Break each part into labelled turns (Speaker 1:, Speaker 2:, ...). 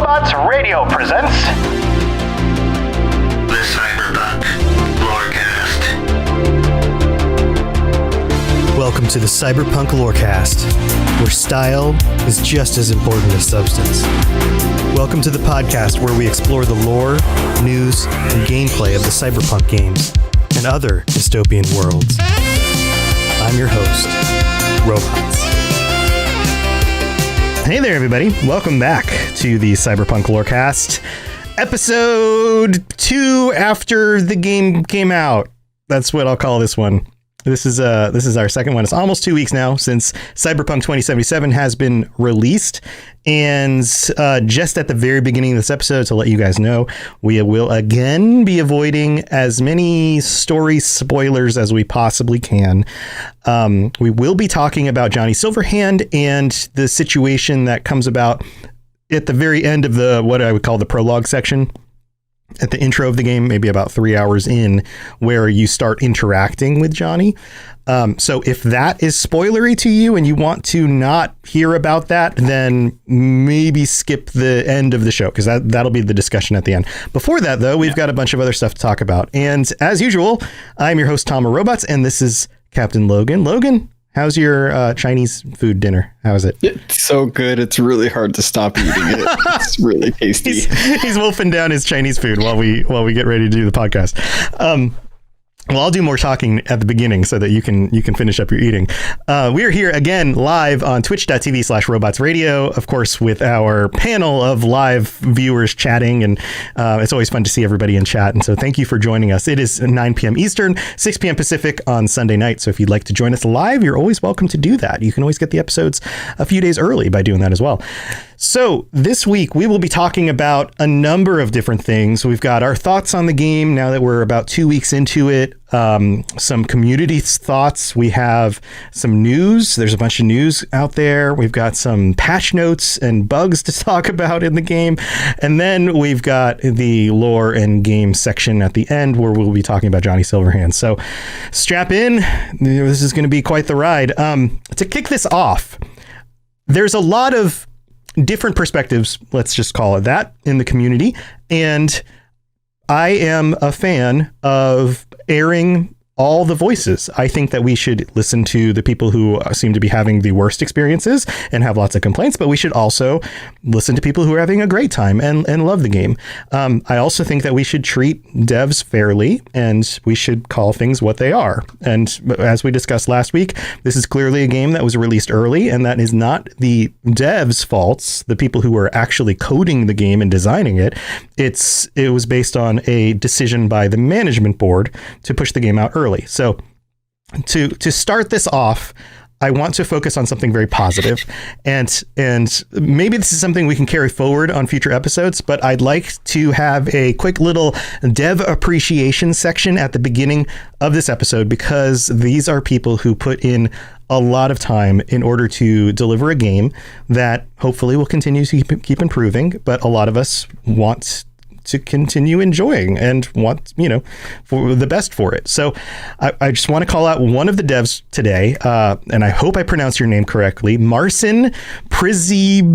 Speaker 1: Robots Radio presents
Speaker 2: the Cyberpunk Lorecast.
Speaker 3: Welcome to the Cyberpunk Lorecast, where style is just as important as substance. Welcome to the podcast where we explore the lore, news, and gameplay of the Cyberpunk games and other dystopian worlds. I'm your host, Robots. Hey there, everybody. Welcome back to the Cyberpunk Lorecast, episode 2 after the game came out. That's what I'll call this one. This is our second one. It's almost 2 weeks now since Cyberpunk 2077 has been released. And just at the very beginning of this episode, to let you guys know, we will again be avoiding as many story spoilers as we possibly can. We will be talking about Johnny Silverhand and the situation that comes about at the very end of the what I would call the prologue section. At the intro of the game, maybe about 3 hours in, where you start interacting with Johnny. So if that is spoilery to you and you want to not hear about that, then maybe skip the end of the show, because that'll be the discussion at the end. Before that, though, we've got a bunch of other stuff to talk about. And as usual, I'm your host, Tom of Robots, and this is Captain Logan. Logan, how's your Chinese food dinner? How is it?
Speaker 4: It's so good. It's really hard to stop eating it. It's really tasty.
Speaker 3: He's wolfing down his Chinese food while we get ready to do the podcast. Well, I'll do more talking at the beginning so that you can finish up your eating. We are here again live on twitch.tv/robotsradio, of course, with our panel of live viewers chatting. And it's always fun to see everybody in chat. And so thank you for joining us. It is 9 p.m. Eastern, 6 p.m. Pacific on Sunday night. So if you'd like to join us live, you're always welcome to do that. You can always get the episodes a few days early by doing that as well. So this week we will be talking about a number of different things. We've got our thoughts on the game now that we're about 2 weeks into it. Some community thoughts. We have some news. There's a bunch of news out there. We've got some patch notes and bugs to talk about in the game. And then we've got the lore and game section at the end where we'll be talking about Johnny Silverhand. So strap in. This is going to be quite the ride. To kick this off, there's a lot of different perspectives, let's just call it that, in the community. And I am a fan of airing all the voices. I think that we should listen to the people who seem to be having the worst experiences and have lots of complaints, but we should also listen to people who are having a great time and love the game. I also think that we should treat devs fairly and we should call things what they are. And as we discussed last week, this is clearly a game that was released early, and that is not the devs' faults, the people who were actually coding the game and designing it. It was based on a decision by the management board to push the game out early. So to start this off, I want to focus on something very positive, and maybe this is something we can carry forward on future episodes, but I'd like to have a quick little dev appreciation section at the beginning of this episode, because these are people who put in a lot of time in order to deliver a game that hopefully will continue to keep improving, but a lot of us want to continue enjoying and want, for the best for it. So I just want to call out one of the devs today, and I hope I pronounced your name correctly, Marcin Przybyłowicz.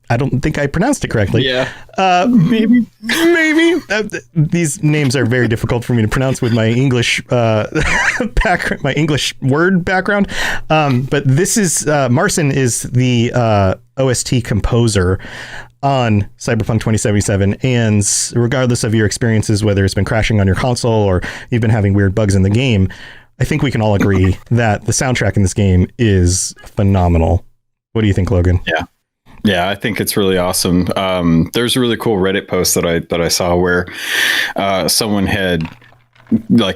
Speaker 3: I don't think I pronounced it correctly.
Speaker 4: Yeah.
Speaker 3: Maybe. These names are very difficult for me to pronounce with my English background, my English word background. But this is Marcin is the OST composer on Cyberpunk 2077, and regardless of your experiences, whether it's been crashing on your console or you've been having weird bugs in the game, I think we can all agree that the soundtrack in this game is phenomenal. What do you think, Logan?
Speaker 4: Yeah, I think it's really awesome. There's a really cool Reddit post that I saw where someone had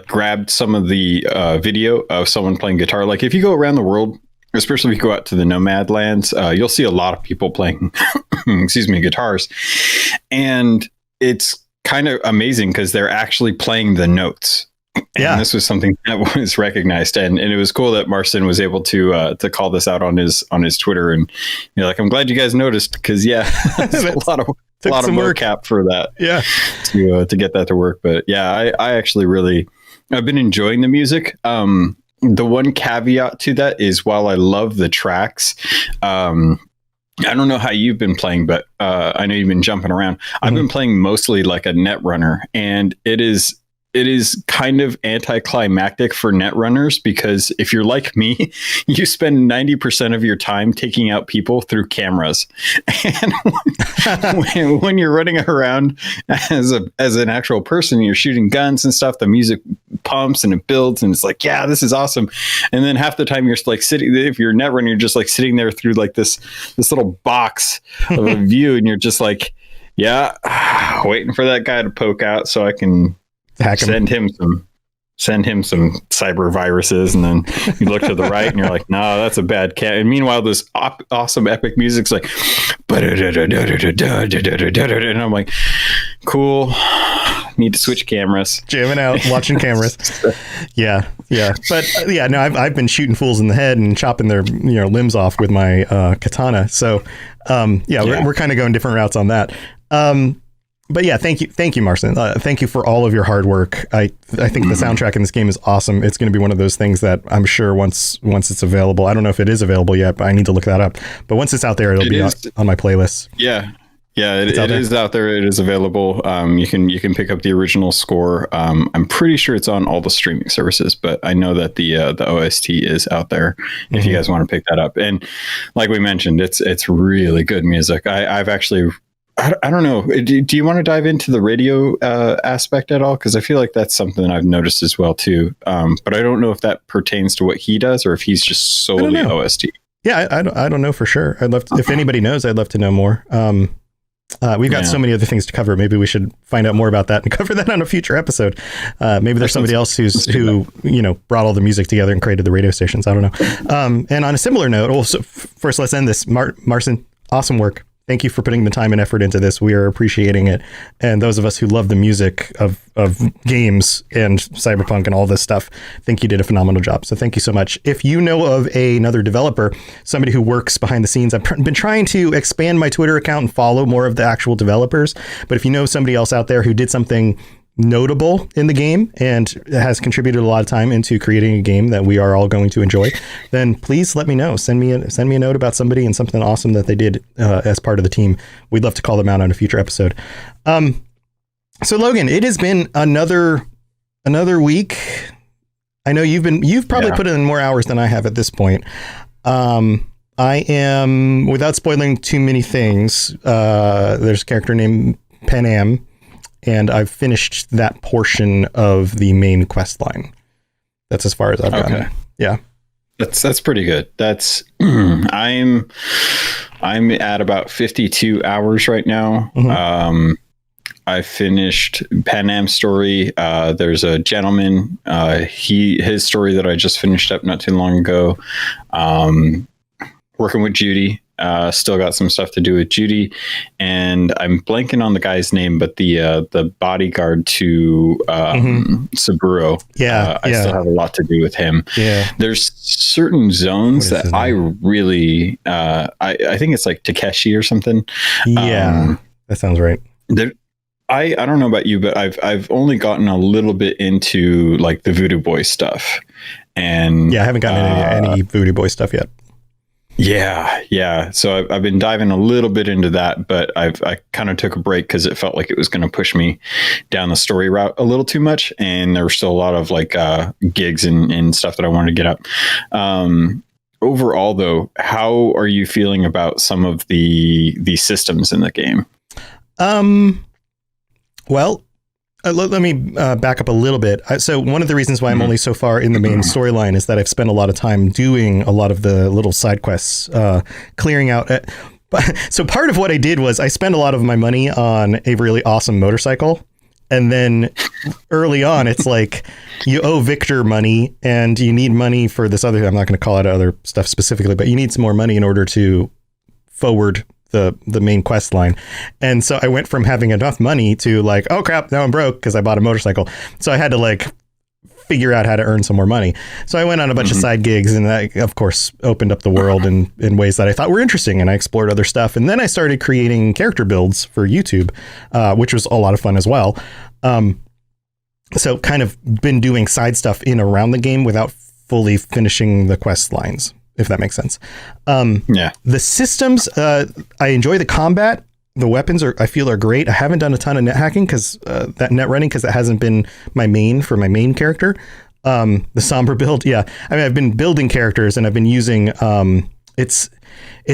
Speaker 4: grabbed some of the video of someone playing guitar. Like if you go around the world, especially if you go out to the nomad lands, you'll see a lot of people playing, guitars. And it's kind of amazing because they're actually playing the notes. And this was something that was recognized, and it was cool that Marcin was able to call this out on his Twitter, and I'm glad you guys noticed, because there's a lot of mocap for that, to get that to work. But I actually I've been enjoying the music. The one caveat to that is, while I love the tracks, I don't know how you've been playing, but I know you've been jumping around. I've been playing mostly like a net runner, and it is kind of anticlimactic for net runners, because if you're like me, you spend 90% of your time taking out people through cameras. And when you're running around as an actual person, you're shooting guns and stuff, the music pumps and it builds and it's like, yeah, this is awesome. And then half the time you're like sitting, if you're a net runner, you're just like sitting there through like this little box of a view, and you're just like, yeah, waiting for that guy to poke out so I can send him some cyber viruses. And then you look to the right and you're like, no, that's a bad cat. And meanwhile, this awesome epic music's like, and I'm like, cool, need to switch cameras,
Speaker 3: jamming out, watching cameras. Yeah. But no, I've been shooting fools in the head and chopping their limbs off with my katana. So we're kind of going different routes on that. But yeah, thank you, Marcin. Thank you for all of your hard work. I think the soundtrack in this game is awesome. It's going to be one of those things that I'm sure once it's available, I don't know if it is available yet, but I need to look that up. But once it's out there, it'll be on my playlist.
Speaker 4: Yeah, it is out there. It is available. You can pick up the original score. I'm pretty sure it's on all the streaming services, but I know that the OST is out there if you guys want to pick that up. And like we mentioned, it's really good music. I've actually. I don't know. Do you want to dive into the radio aspect at all? Because I feel like that's something I've noticed as well too. But I don't know if that pertains to what he does or if he's just solely OST.
Speaker 3: Yeah, I don't know for sure. I'd love to, if anybody knows, I'd love to know more. We've got so many other things to cover. Maybe we should find out more about that and cover that on a future episode. Maybe there's somebody else who brought all the music together and created the radio stations. I don't know. And on a similar note, also first let's end this. Marcin, awesome work. Thank you for putting the time and effort into this. We are appreciating it. And those of us who love the music of games and Cyberpunk and all this stuff, I think you did a phenomenal job. So thank you so much. If you know of another developer, somebody who works behind the scenes, I've been trying to expand my Twitter account and follow more of the actual developers. But if you know somebody else out there who did something notable in the game and has contributed a lot of time into creating a game that we are all going to enjoy, then please let me know. Send me a note about somebody and something awesome that they did as part of the team. We'd love to call them out on a future episode. So Logan, it has been another week. I know you've probably put in more hours than I have at this point. I am, without spoiling too many things, there's a character named Panam, and I've finished that portion of the main quest line. That's as far as I've gotten. Yeah.
Speaker 4: That's pretty good. That's I'm at about 52 hours right now. I finished Panam's story. There's a gentleman, his story that I just finished up not too long ago. Working with Judy. Still got some stuff to do with Judy, and I'm blanking on the guy's name, but the bodyguard to Saburo. I still have a lot to do with him. Yeah, there's certain zones that I really, I think it's like Takeshi or something.
Speaker 3: Yeah, that sounds right.
Speaker 4: I don't know about you, but I've only gotten a little bit into like the Voodoo Boy stuff, and
Speaker 3: I haven't gotten any Voodoo Boy stuff yet.
Speaker 4: Yeah. So I've been diving a little bit into that, but I kind of took a break because it felt like it was going to push me down the story route a little too much, and there were still a lot of like gigs and stuff that I wanted to get up. Overall, though, how are you feeling about some of the systems in the game?
Speaker 3: Well, let me back up a little bit. So one of the reasons why I'm only so far in the main storyline is that I've spent a lot of time doing a lot of the little side quests, clearing out. So part of what I did was I spent a lot of my money on a really awesome motorcycle. And then early on, it's like you owe Victor money and you need money for this other. I'm not going to call out other stuff specifically, but you need some more money in order to forward the main quest line. And so I went from having enough money to like, oh crap, now I'm broke because I bought a motorcycle. So I had to like figure out how to earn some more money. So I went on a bunch of side gigs, and that of course opened up the world in ways that I thought were interesting, and I explored other stuff. And then I started creating character builds for YouTube, which was a lot of fun as well. So kind of been doing side stuff in around the game without fully finishing the quest lines. if that makes sense.
Speaker 4: Yeah.
Speaker 3: The systems, I enjoy the combat. The weapons I feel are great. I haven't done a ton of net hacking because that net running, because that hasn't been my main for my main character. The Sombra build. Yeah. I mean, I've been building characters and I've been using, it's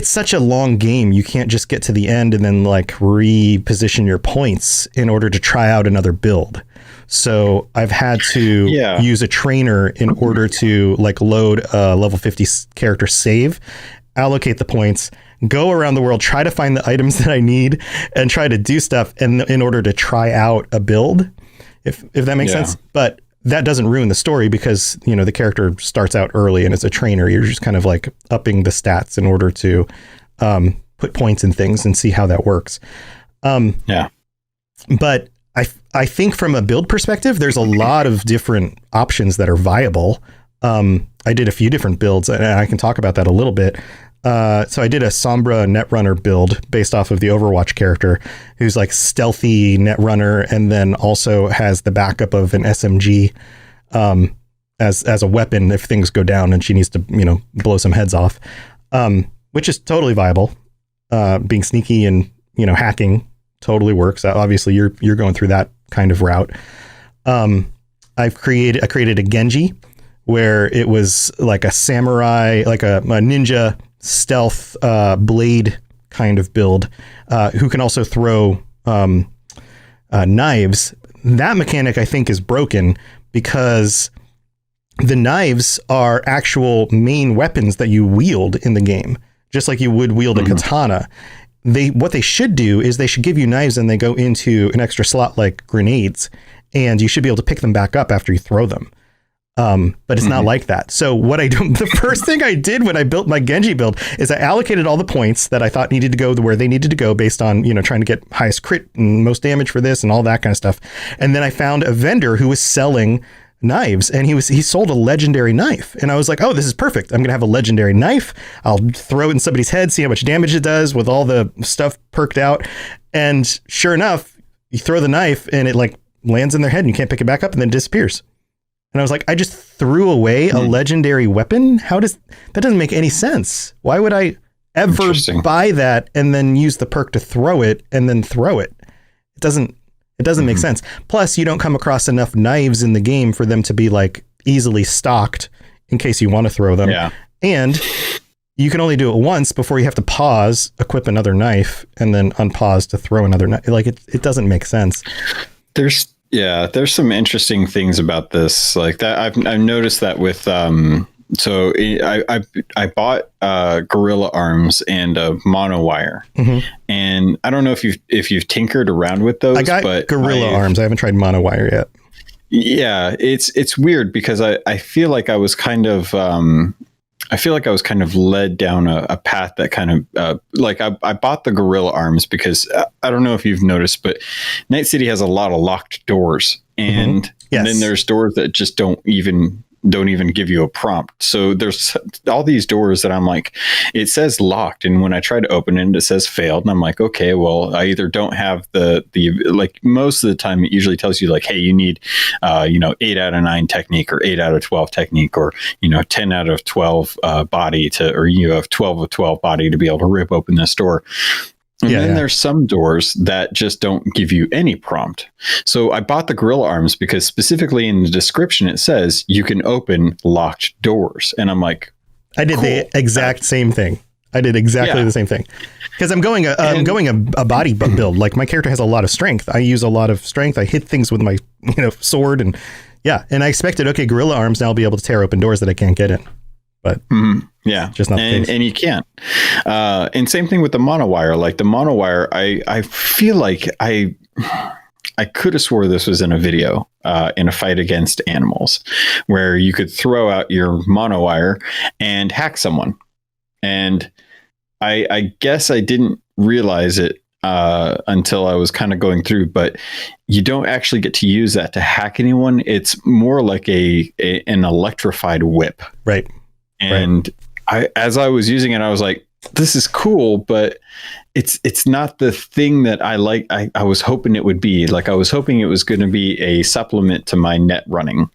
Speaker 3: such a long game. You can't just get to the end and then like reposition your points in order to try out another build. So I've had to use a trainer in order to like load a level 50 character save, allocate the points, go around the world, try to find the items that I need and try to do stuff in order to try out a build, if that makes sense. But that doesn't ruin the story because, you know, the character starts out early and as a trainer, you're just kind of like upping the stats in order to put points in things and see how that works. But I think from a build perspective, there's a lot of different options that are viable. I did a few different builds and I can talk about that a little bit. So I did a Sombra Netrunner build based off of the Overwatch character who's like stealthy Netrunner and then also has the backup of an SMG as a weapon if things go down and she needs to, you know, blow some heads off, which is totally viable. Being sneaky and, you know, hacking totally works. Obviously, you're going through that kind of route. I created a Genji where it was like a samurai, like a ninja stealth blade kind of build, who can also throw knives. That mechanic I think is broken because the knives are actual main weapons that you wield in the game, just like you would wield a katana. What they should do is they should give you knives and they go into an extra slot like grenades, and you should be able to pick them back up after you throw them. But it's not like that. So what I do, the first thing I did when I built my Genji build is I allocated all the points that I thought needed to go where they needed to go based on, you know, trying to get highest crit and most damage for this and all that kind of stuff. And then I found a vendor who was selling knives and he sold a legendary knife. And I was like, oh, this is perfect. I'm going to have a legendary knife. I'll throw it in somebody's head, see how much damage it does with all the stuff perked out. And sure enough, you throw the knife and it like lands in their head and you can't pick it back up and then it disappears. And I was like, I just threw away a legendary weapon. That doesn't make any sense. Why would I ever buy that and then use the perk to throw it and then throw it? It doesn't make sense. Plus, you don't come across enough knives in the game for them to be like easily stocked in case you want to throw them. Yeah. And you can only do it once before you have to pause, equip another knife, and then unpause to throw another knife. Like it doesn't make sense.
Speaker 4: There's some interesting things about this. Like that, I've noticed that with so I bought Gorilla Arms and a monowire, and I don't know if you've tinkered around with those. I got
Speaker 3: Gorilla Arms. I haven't tried monowire yet.
Speaker 4: Yeah, it's weird because I feel like I was kind of led down a path that kind of like I bought the Gorilla Arms because I don't know if you've noticed, but Night City has a lot of locked doors, and then there's doors that just don't even give you a prompt. So there's all these doors that I'm like, it says locked, and when I try to open it says failed, and I'm like, okay, well, I either don't have the like, most of the time it usually tells you like, hey, you need 8 out of 9 technique or 8 out of 12 technique, or 10 out of 12 body or you have 12 of 12 body to be able to rip open this door. And then there's some doors that just don't give you any prompt. So I bought the Gorilla Arms because specifically in the description it says you can open locked doors. And I'm like,
Speaker 3: I did the exact same thing. I did exactly the same thing. Because I'm going a body build. Like my character has a lot of strength. I use a lot of strength. I hit things with my sword and I expected, okay, Gorilla Arms now I'll be able to tear open doors that I can't get in. But just not the case.
Speaker 4: And you can't. And same thing with the monowire. Like the monowire, I feel like I could have swore this was in a video in a fight against animals, where you could throw out your monowire and hack someone. And I guess I didn't realize it until I was kind of going through, but you don't actually get to use that to hack anyone. It's more like an electrified whip.
Speaker 3: Right.
Speaker 4: And as I was using it, I was like, this is cool, but it's not the thing that I like. I was hoping it would be. Like, I was hoping it was going to be a supplement to my net running,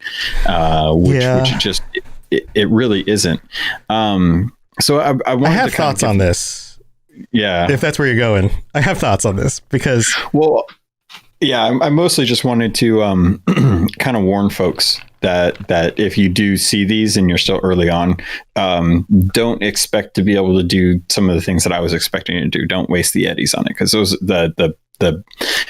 Speaker 4: which it really isn't. So I
Speaker 3: I
Speaker 4: wanted
Speaker 3: have
Speaker 4: to
Speaker 3: thoughts on this.
Speaker 4: Yeah.
Speaker 3: If that's where you're going, I have thoughts on this because.
Speaker 4: Well, yeah, I mostly just wanted to kind of warn folks that if you do see these and you're still early on, don't expect to be able to do some of the things that I was expecting to do. Don't waste the eddies on it, because those the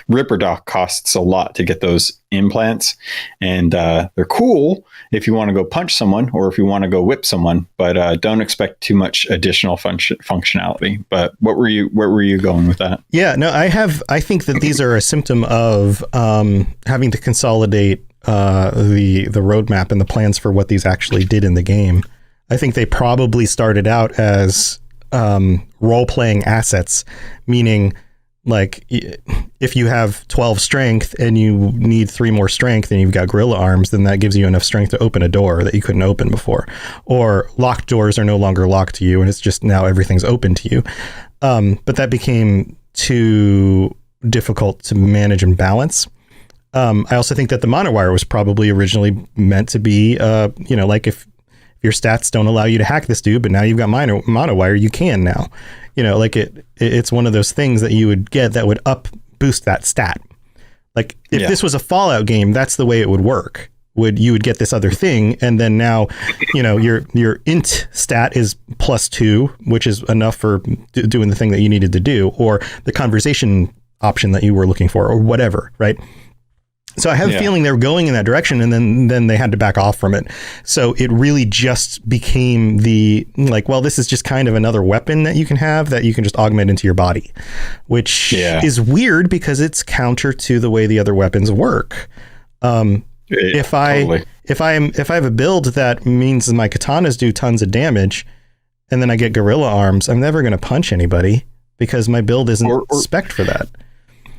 Speaker 4: Ripper Doc costs a lot to get those implants, and they're cool if you want to go punch someone or if you want to go whip someone, but don't expect too much additional functionality. But where were you going with that?
Speaker 3: Yeah, no, I think that these are a symptom of having to consolidate the roadmap and the plans for what these actually did in the game. I think they probably started out as role-playing assets, meaning like if you have 12 strength and you need 3 more strength and you've got gorilla arms, then that gives you enough strength to open a door that you couldn't open before. Or locked doors are no longer locked to you and it's just now everything's open to you. But that became too difficult to manage and balance. I also think that the monowire was probably originally meant to be, like if your stats don't allow you to hack this dude, but now you've got monowire, you can now. Like it's one of those things that you would get that would boost that stat. Like if this was a Fallout game, that's the way it would work. You would get this other thing, and then now, your int stat is +2, which is enough for doing the thing that you needed to do, or the conversation option that you were looking for, or whatever, right? So I have a feeling they were going in that direction, and then they had to back off from it. So it really just became this is just kind of another weapon that you can have that you can just augment into your body, which is weird because it's counter to the way the other weapons work. If I have a build that means my katanas do tons of damage, and then I get gorilla arms, I'm never going to punch anybody because my build isn't spec'd for that.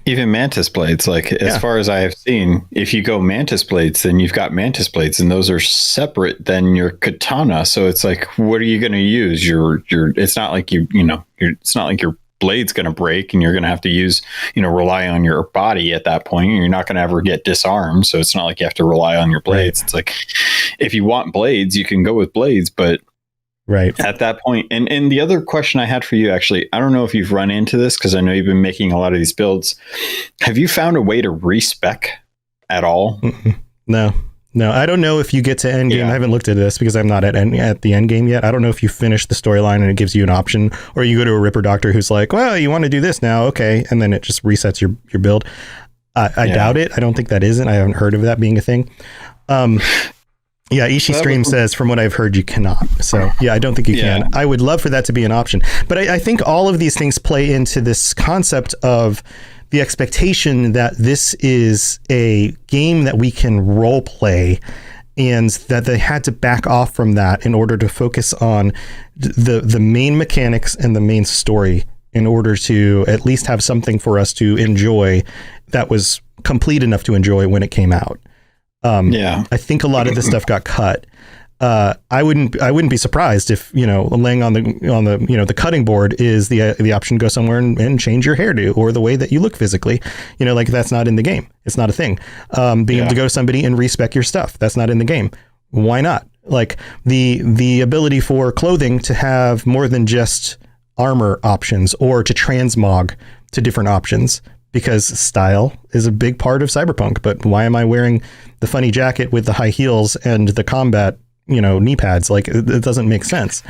Speaker 4: Even mantis blades, as far as I have seen, if you go mantis blades, then you've got mantis blades, and those are separate than your katana. So it's like, what are you going to use? It's not like it's not like your blade's going to break, and you're going to have to use, rely on your body at that point. You're not going to ever get disarmed. So it's not like you have to rely on your blades. Right. It's like, if you want blades, you can go with blades, but
Speaker 3: right
Speaker 4: at that point. And the other question I had for you, actually, I don't know if you've run into this, because I know you've been making a lot of these builds. Have you found a way to respec at all?
Speaker 3: No, I don't know if you get to end game. I haven't looked at this because I'm not at the end game yet. I don't know if you finish the storyline and it gives you an option, or you go to a Ripper Doctor who's like, well, you want to do this now, okay, and then it just resets your build. I doubt it. I don't think that isn't. I haven't heard of that being a thing. Yeah, Ishi Stream says, from what I've heard, you cannot. So, yeah, I don't think you can. I would love for that to be an option. But I think all of these things play into this concept of the expectation that this is a game that we can role play, and that they had to back off from that in order to focus on the main mechanics and the main story in order to at least have something for us to enjoy that was complete enough to enjoy when it came out. I think a lot of this stuff got cut. I wouldn't be surprised if, laying on the the cutting board is the option to go somewhere and change your hairdo or the way that you look physically. That's not in the game. It's not a thing. Being able to go to somebody and respec your stuff, that's not in the game. Why not? Like the ability for clothing to have more than just armor options, or to transmog to different options. Because style is a big part of Cyberpunk, but why am I wearing the funny jacket with the high heels and the combat, knee pads? Like, it doesn't make sense.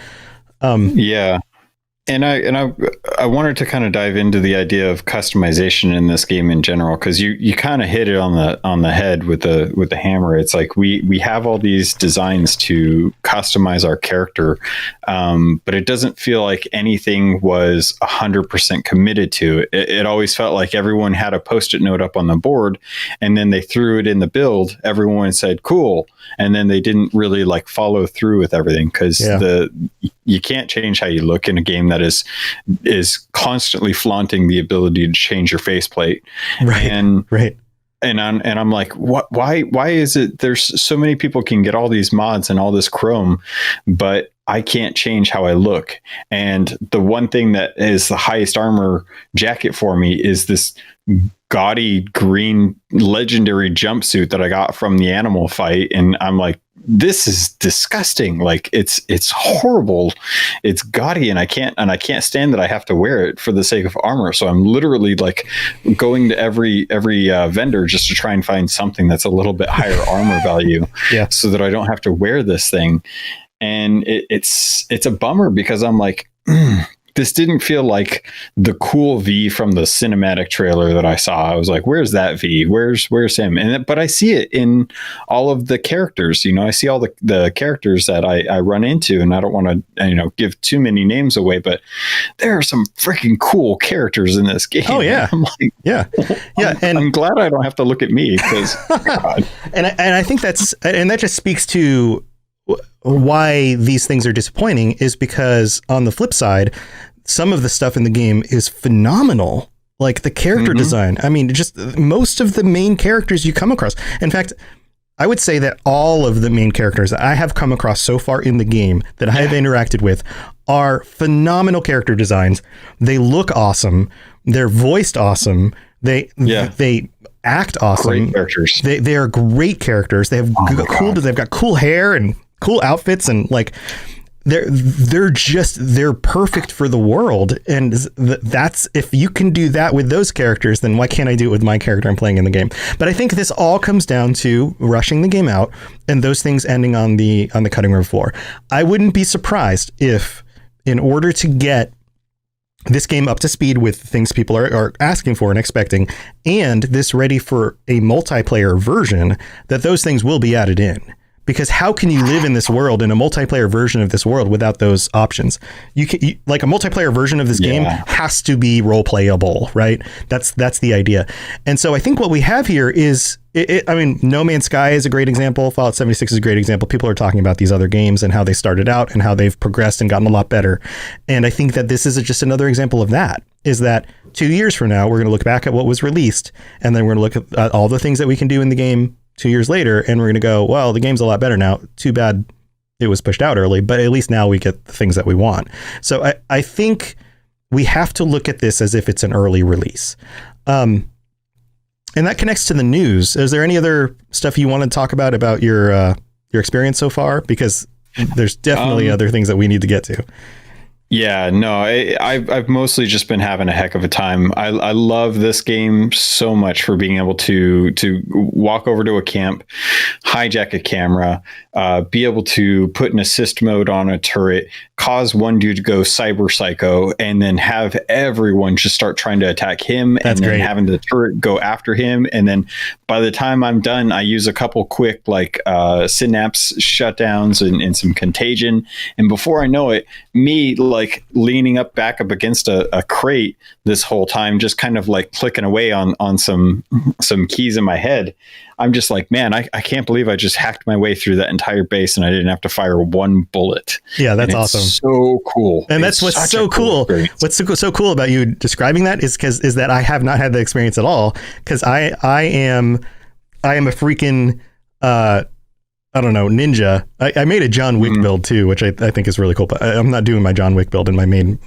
Speaker 3: And I wanted to kind of dive into the idea of customization in this game in general, because you kind of hit it on the head with the hammer. It's like we have all these designs to customize our character, but it doesn't feel like anything was 100% committed to it. It always felt like everyone had a Post-it note up on the board, and then they threw it in the build. Everyone said cool, and then they didn't really follow through with everything, because you can't change how you look in a game that is constantly flaunting the ability to change your faceplate. Right. And I'm like, why is it there's so many people can get all these mods and all this chrome, but I can't change how I look? And the one thing that is the highest armor jacket for me is this gaudy green legendary jumpsuit that I got from the animal fight. And I'm like,
Speaker 4: this is disgusting. Like it's horrible. It's gaudy, and I can't stand that I have to wear it for the sake of armor. So I'm literally like going to every vendor just to try and find something that's a little bit higher armor value, so that I don't have to wear this thing. And it's a bummer because I'm like, this didn't feel like the cool V from the cinematic trailer that I saw. I was like, where's that V? Where's him? But I see it in all of the characters. You know, I see all the characters that I run into, and I don't want to, give too many names away, but there are some freaking cool characters in this game.
Speaker 3: Oh yeah.
Speaker 4: I'm like,
Speaker 3: yeah.
Speaker 4: And I'm glad I don't have to look at me because,
Speaker 3: and I think that just speaks to why these things are disappointing, is because on the flip side, some of the stuff in the game is phenomenal. Like the character design. I mean, just most of the main characters you come across. In fact, I would say that all of the main characters that I have come across so far in the game that I have interacted with are phenomenal character designs. They look awesome. They're voiced awesome. They act awesome.
Speaker 4: Great characters.
Speaker 3: They are great characters. They have they've got cool hair and cool outfits, and like they're perfect for the world. And that's, if you can do that with those characters, then why can't I do it with my character I'm playing in the game? But I think this all comes down to rushing the game out and those things ending on the cutting room floor. I wouldn't be surprised if, in order to get this game up to speed with things people are asking for and expecting, and this ready for a multiplayer version, that those things will be added in. Because how can you live in this world, in a multiplayer version of this world, without those options? Like a multiplayer version of this game has to be role playable, right? That's the idea. And so I think what we have here is, I mean, No Man's Sky is a great example. Fallout 76 is a great example. People are talking about these other games and how they started out and how they've progressed and gotten a lot better. And I think that this is just another example of that, is that 2 years from now, we're going to look back at what was released, and then we're going to look at all the things that we can do in the game 2 years later, and we're going to go, well, the game's a lot better now. Too bad it was pushed out early, but at least now we get the things that we want. So I think we have to look at this as if it's an early release. And that connects to the news. Is there any other stuff you want to talk about your experience so far? Because there's definitely other things that we need to get to.
Speaker 4: Yeah, no, I've mostly just been having a heck of a time. I love this game so much for being able to walk over to a camp, hijack a camera, be able to put an assist mode on a turret, cause one dude to go cyber psycho, and then have everyone just start trying to attack him.
Speaker 3: That's
Speaker 4: and then
Speaker 3: great.
Speaker 4: Having the turret go after him. And then by the time I'm done, I use a couple quick synapse shutdowns and some contagion. And before I know it, me like leaning back up against a crate this whole time, just kind of like clicking away on some keys in my head. I'm just like, man, I can't believe I just hacked my way through that entire base and I didn't have to fire one bullet.
Speaker 3: Yeah, that's awesome.
Speaker 4: So cool.
Speaker 3: And that's what's so cool. What's so cool about you describing that is that I have not had the experience at all, because I am a freaking I don't know, ninja. I made a John Wick build too, which I think is really cool. But I'm not doing my John Wick build in my main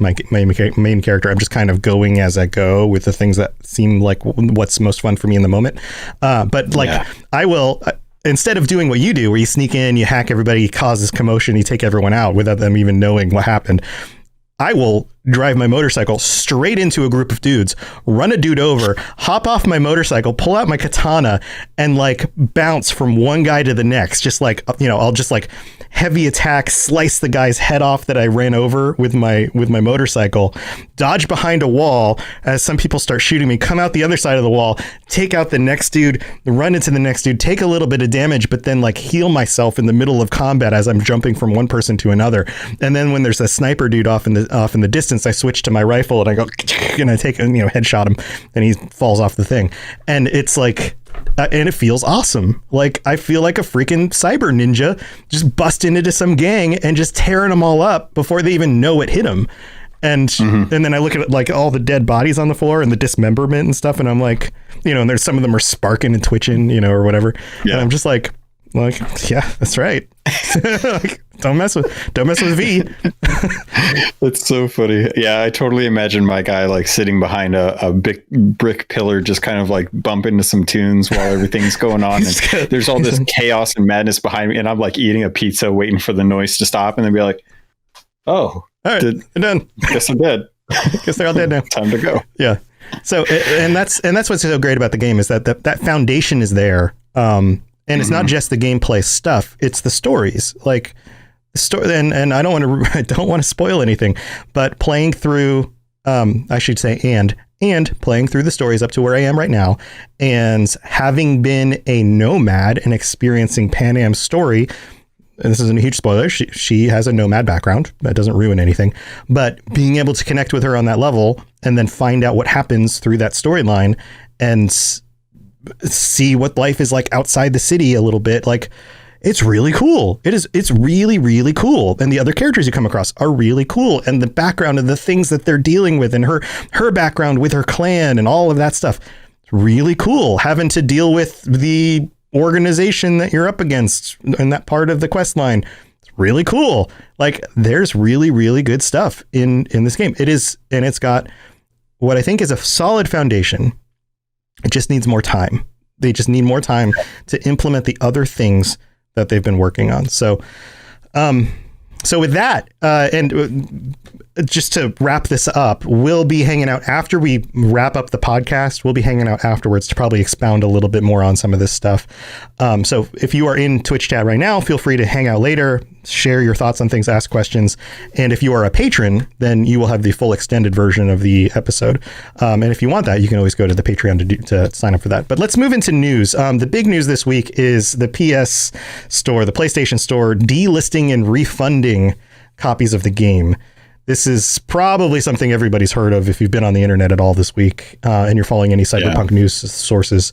Speaker 3: character. I'm just kind of going as I go with the things that seem like what's most fun for me in the moment. I will. Instead of doing what you do, where you sneak in, you hack everybody, causes commotion, you take everyone out without them even knowing what happened, I will drive my motorcycle straight into a group of dudes, run a dude over, hop off my motorcycle, pull out my katana, and like bounce from one guy to the next. Just like, I'll just like heavy attack, slice the guy's head off that I ran over with my motorcycle, dodge behind a wall as some people start shooting me, come out the other side of the wall, take out the next dude, run into the next dude, take a little bit of damage, but then like heal myself in the middle of combat as I'm jumping from one person to another. And then when there's a sniper dude off in the distance, I switch to my rifle and I go and I take headshot him and he falls off the thing. And it's like, and it feels awesome. Like I feel like a freaking cyber ninja just busting into some gang and just tearing them all up before they even know it hit them. And and then I look at like all the dead bodies on the floor and the dismemberment and stuff, and I'm like, and there's some of them are sparking and twitching, or whatever. Yeah. And I'm just like, Like, yeah, that's right. Like, don't mess with V.
Speaker 4: It's so funny. Yeah, I totally imagine my guy like sitting behind a big brick pillar, just kind of like bump into some tunes while everything's going on. And there's all this chaos and madness behind me, and I'm like eating a pizza, waiting for the noise to stop, and then be like, "Oh,
Speaker 3: all right, I'm done.
Speaker 4: Guess I'm dead.
Speaker 3: Guess they're all dead now.
Speaker 4: Time to go."
Speaker 3: Yeah. So, and that's what's so great about the game is that foundation is there. And it's not just the gameplay stuff; it's the stories. Like the story, and I don't want to spoil anything, but playing through, I should say, and playing through the stories up to where I am right now, and having been a nomad and experiencing Pan Am's story. And this isn't a huge spoiler. She has a nomad background. That doesn't ruin anything. But being able to connect with her on that level and then find out what happens through that storyline and see what life is like outside the city a little bit, like, it's really cool. It's really, really cool. And the other characters you come across are really cool. And the background of the things that they're dealing with and her background with her clan and all of that stuff. It's really cool. Having to deal with the organization that you're up against in that part of the quest line. It's really cool. Like, there's really, really good stuff in this game. It is, and it's got what I think is a solid foundation. It just needs more time. They just need more time to implement the other things that they've been working on. So with that, and just to wrap this up, we'll be hanging out after we wrap up the podcast. We'll be hanging out afterwards to probably expound a little bit more on some of this stuff. So if you are in Twitch chat right now, feel free to hang out later, share your thoughts on things, ask questions. And if you are a patron, then you will have the full extended version of the episode. And if you want that, you can always go to the Patreon to sign up for that. But let's move into news. The big news this week is the PS Store, the PlayStation Store, delisting and refunding copies of the game. This is probably something everybody's heard of if you've been on the internet at all this week and you're following any Cyberpunk news sources.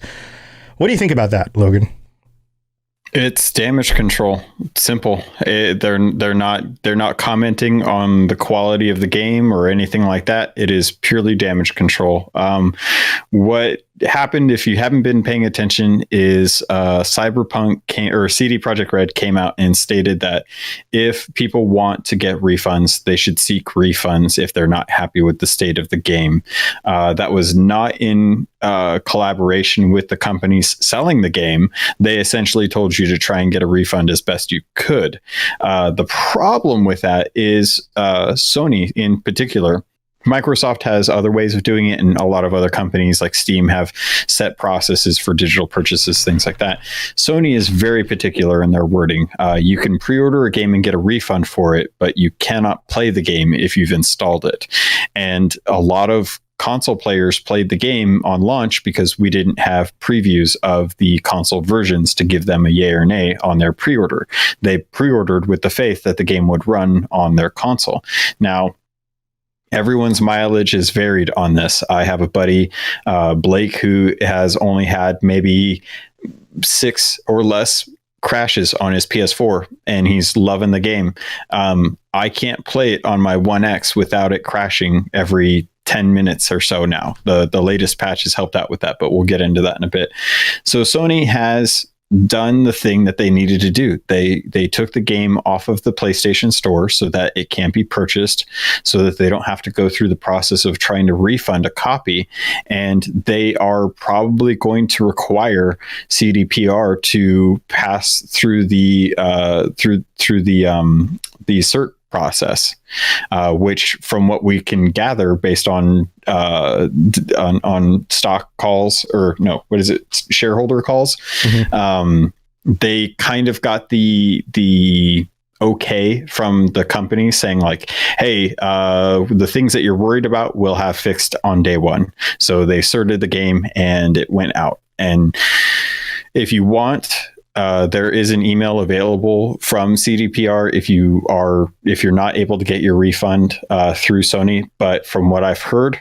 Speaker 3: What do you think about that, Logan?
Speaker 4: It's damage control. Simple. They're not commenting on the quality of the game or anything like that. It is purely damage control. What happened, if you haven't been paying attention, is Cyberpunk CD Projekt Red came out and stated that if people want to get refunds, they should seek refunds if they're not happy with the state of the game. That was not in collaboration with the companies selling the game. They essentially told you to try and get a refund as best you could. The problem with that is Sony in particular. Microsoft has other ways of doing it, and a lot of other companies like Steam have set processes for digital purchases, things like that. Sony is very particular in their wording. You can pre-order a game and get a refund for it, but you cannot play the game if you've installed it. And a lot of console players played the game on launch because we didn't have previews of the console versions to give them a yay or nay on their pre-order. They pre-ordered with the faith that the game would run on their console. Now, everyone's mileage is varied on this. I have a buddy, Blake, who has only had maybe 6 or less crashes on his PS4, and he's loving the game. I can't play it on my One X without it crashing every 10 minutes or so now. The latest patch has helped out with that, but we'll get into that in a bit. So Sony has done the thing that they needed to do. They took the game off of the PlayStation Store so that it can't be purchased, so that they don't have to go through the process of trying to refund a copy. And they are probably going to require CDPR to pass through the cert process, which, from what we can gather based on stock calls, or no, what is it, shareholder calls, they kind of got the okay from the company saying like, hey, the things that you're worried about we'll have fixed on day one. So they certed the game and it went out. And if you want, there is an email available from CDPR if you're not able to get your refund through Sony. But from what I've heard,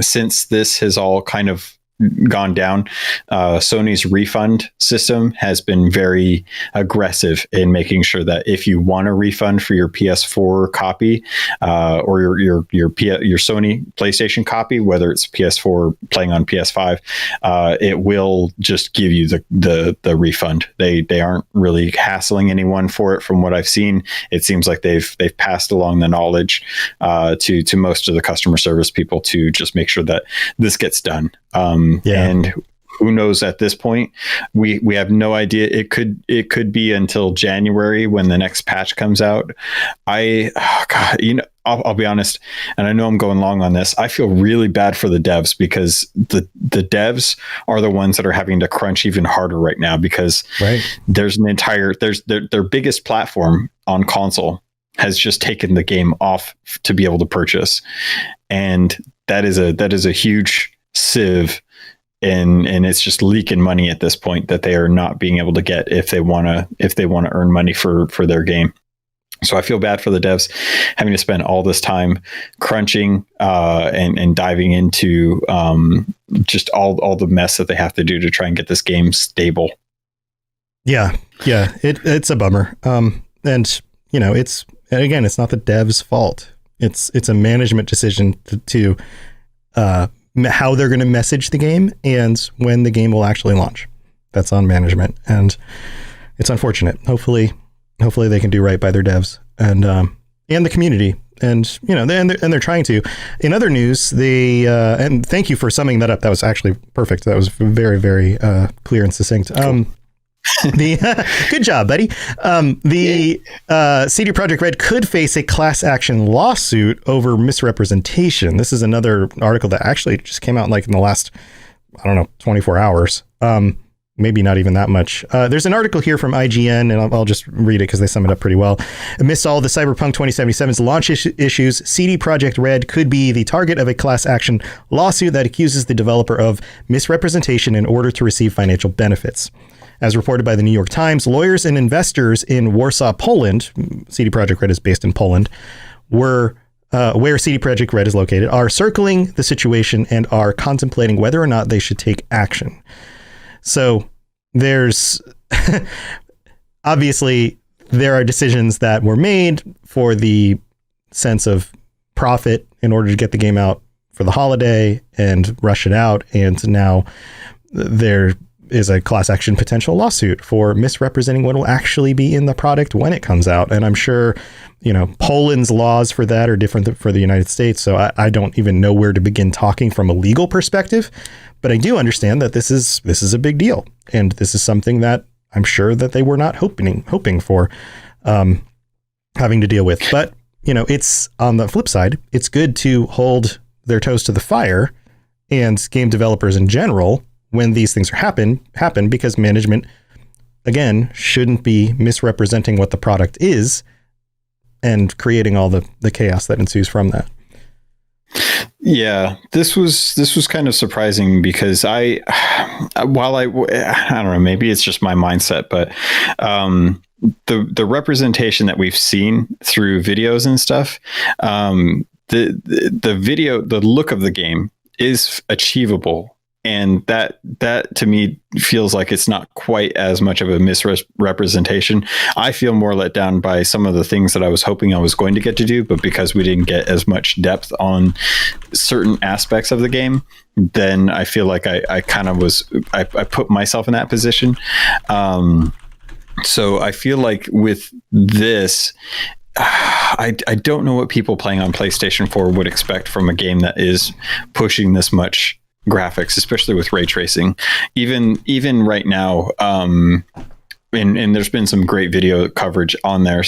Speaker 4: since this has all kind of gone down. Sony's refund system has been very aggressive in making sure that if you want a refund for your PS4 copy or your Sony PlayStation copy, whether it's PS4 playing on PS5, it will just give you the refund. They aren't really hassling anyone for it. From what I've seen, it seems like they've passed along the knowledge to most of the customer service people to just make sure that this gets done. And who knows at this point? We have no idea. It could be until January when the next patch comes out. I'll be honest, and I know I'm going long on this. I feel really bad for the devs because the devs are the ones that are having to crunch even harder right now because there's their biggest platform on console has just taken the game off to be able to purchase, and that is a huge sieve, and it's just leaking money at this point that they are not being able to get if they want to earn money for their game. So I feel bad for the devs having to spend all this time crunching and diving into just all the mess that they have to do to try and get this game stable. Yeah,
Speaker 3: it's a bummer. And it's not the devs' fault. It's a management decision to how they're going to message the game and when the game will actually launch. That's on management, and it's unfortunate. Hopefully they can do right by their devs and the community, and they're trying to. In other news, and thank you for summing that up. That was actually perfect. That was very, very clear and succinct. Good job, buddy. CD Projekt Red could face a class action lawsuit over misrepresentation. This is another article that actually just came out in the last, 24 hours. Maybe not even that much. There's an article here from IGN, and I'll just read it because they sum it up pretty well. Amidst all the Cyberpunk 2077's launch issues, CD Projekt Red could be the target of a class action lawsuit that accuses the developer of misrepresentation in order to receive financial benefits. As reported by the New York Times, lawyers and investors in Warsaw, Poland, CD Projekt Red is based in Poland, where CD Projekt Red is located, are circling the situation and are contemplating whether or not they should take action. So there's obviously there are decisions that were made for the sense of profit in order to get the game out for the holiday and rush it out. And now there is a class action potential lawsuit for misrepresenting what will actually be in the product when it comes out. And I'm sure, Poland's laws for that are different for the United States. So I don't even know where to begin talking from a legal perspective. But I do understand that this is a big deal, and this is something that I'm sure that they were not hoping for having to deal with. But it's on the flip side, it's good to hold their toes to the fire, and game developers in general, when these things happen because management again shouldn't be misrepresenting what the product is and creating all the chaos that ensues from that.
Speaker 4: Yeah, this was kind of surprising because I don't know, maybe it's just my mindset, but the representation that we've seen through videos and stuff, the video, the look of the game is achievable. And that to me feels like it's not quite as much of a misrepresentation. I feel more let down by some of the things that I was hoping I was going to get to do, but because we didn't get as much depth on certain aspects of the game, then I feel like I kind of I put myself in that position. So I feel like with this, I don't know what people playing on PlayStation 4 would expect from a game that is pushing this much graphics, especially with ray tracing. Even right now, and there's been some great video coverage on there,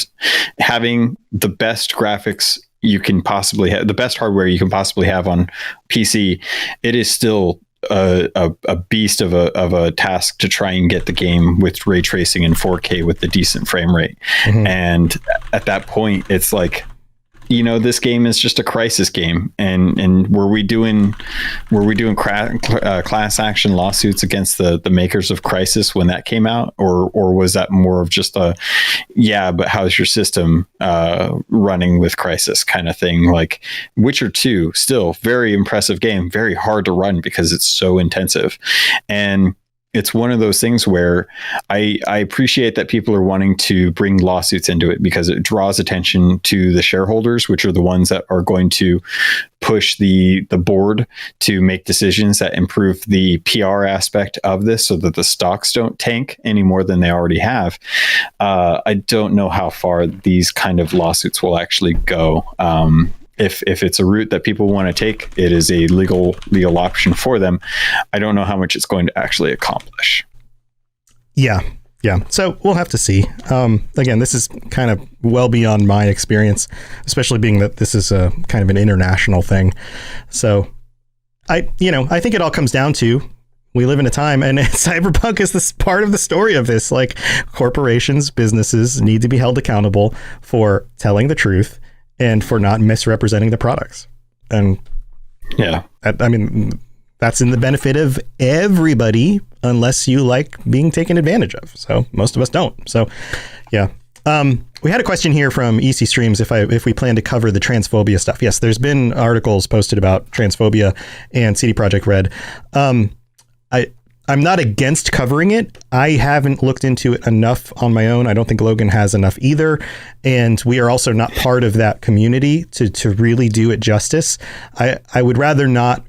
Speaker 4: having the best graphics you can possibly have, the best hardware you can possibly have on PC, it is still a beast of a task to try and get the game with ray tracing in 4K with the decent frame rate. Mm-hmm. And at that point, it's like, this game is just a crisis game, and were we doing class action lawsuits against the makers of Crisis when that came out, or was that more of just but how's your system running with Crisis kind of thing? Like Witcher 2, still very impressive game, very hard to run because it's so intensive. And it's one of those things where I appreciate that people are wanting to bring lawsuits into it because it draws attention to the shareholders, which are the ones that are going to push the board to make decisions that improve the PR aspect of this so that the stocks don't tank any more than they already have. I don't know how far these kind of lawsuits will actually go. If it's a route that people want to take, it is a legal option for them. I don't know how much it's going to actually accomplish.
Speaker 3: Yeah. So we'll have to see. Again, this is kind of well beyond my experience, especially being that this is a kind of an international thing. So I think it all comes down to, we live in a time, and Cyberpunk is this part of the story of this. Like, corporations, businesses need to be held accountable for telling the truth and for not misrepresenting the products. And that's in the benefit of everybody, unless you like being taken advantage of. So most of us don't. So yeah. We had a question here from EC Streams if we plan to cover the transphobia stuff. Yes, there's been articles posted about transphobia and CD Projekt Red. I'm not against covering it. I haven't looked into it enough on my own. I don't think Logan has enough either. And we are also not part of that community to really do it justice. I would rather not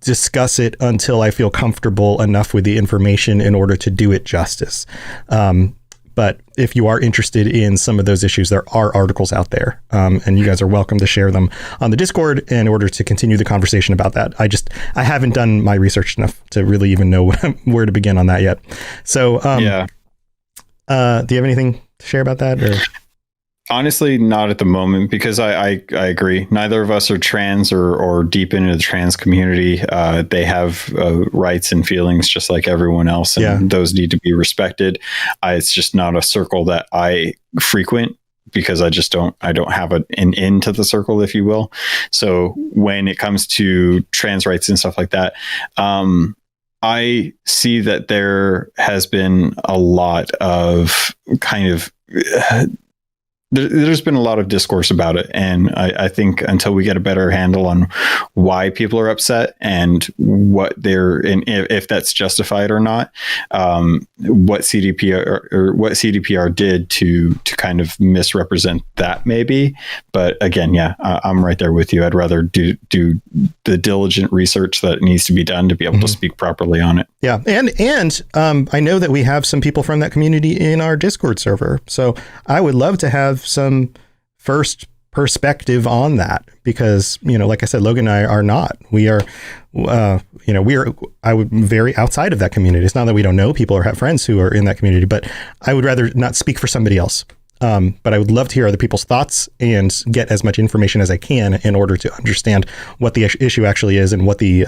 Speaker 3: discuss it until I feel comfortable enough with the information in order to do it justice. But if you are interested in some of those issues, there are articles out there, and you guys are welcome to share them on the Discord in order to continue the conversation about that. I haven't done my research enough to really even know where to begin on that yet. So, do you have anything to share about that? Or?
Speaker 4: Honestly, not at the moment, because I agree. Neither of us are trans or deep into the trans community. They have rights and feelings just like everyone else, and those need to be respected. It's just not a circle that I frequent, because I don't have an end to the circle, if you will. So when it comes to trans rights and stuff like that, I see that there has been a lot of kind of there's been a lot of discourse about it. And I think until we get a better handle on why people are upset and what if that's justified or not, what CDPR did to kind of misrepresent that maybe. But again, I'm right there with you. I'd rather do the diligent research that needs to be done to be able to speak properly on it.
Speaker 3: Yeah. And I know that we have some people from that community in our Discord server. So I would love to have some first perspective on that, because, like I said, Logan and I are not. We are, I would very outside of that community. It's not that we don't know people or have friends who are in that community, but I would rather not speak for somebody else. But I would love to hear other people's thoughts and get as much information as I can in order to understand what the issue actually is and what the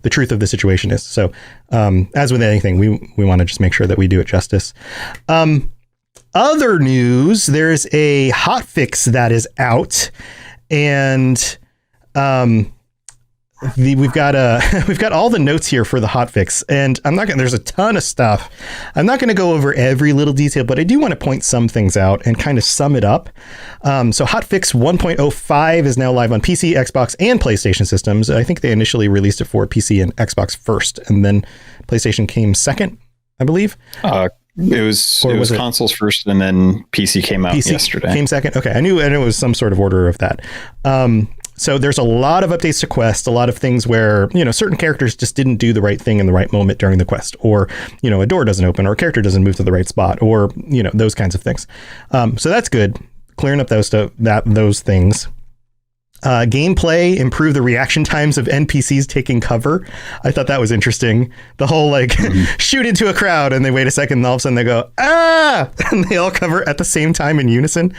Speaker 3: truth of the situation is. So, as with anything, we want to just make sure that we do it justice. Other news, there's a hotfix that is out, and we've got all the notes here for the hotfix, and there's a ton of stuff. I'm not going to go over every little detail, but I do want to point some things out and kind of sum it up. So hotfix 1.05 is now live on PC, Xbox, and PlayStation systems. I think they initially released it for PC and Xbox first, and then PlayStation came second, I believe.
Speaker 4: It was consoles first, and then PC came out yesterday.
Speaker 3: Came second. Okay, I knew it was some sort of order of that. So there's a lot of updates to quest, a lot of things where, certain characters just didn't do the right thing in the right moment during the quest, or, a door doesn't open, or a character doesn't move to the right spot, or, those kinds of things. So that's good. Clearing up those things. Gameplay, improve the reaction times of NPCs taking cover. I thought that was interesting. The whole shoot into a crowd and they wait a second and all of a sudden they go, ah, and they all cover at the same time in unison.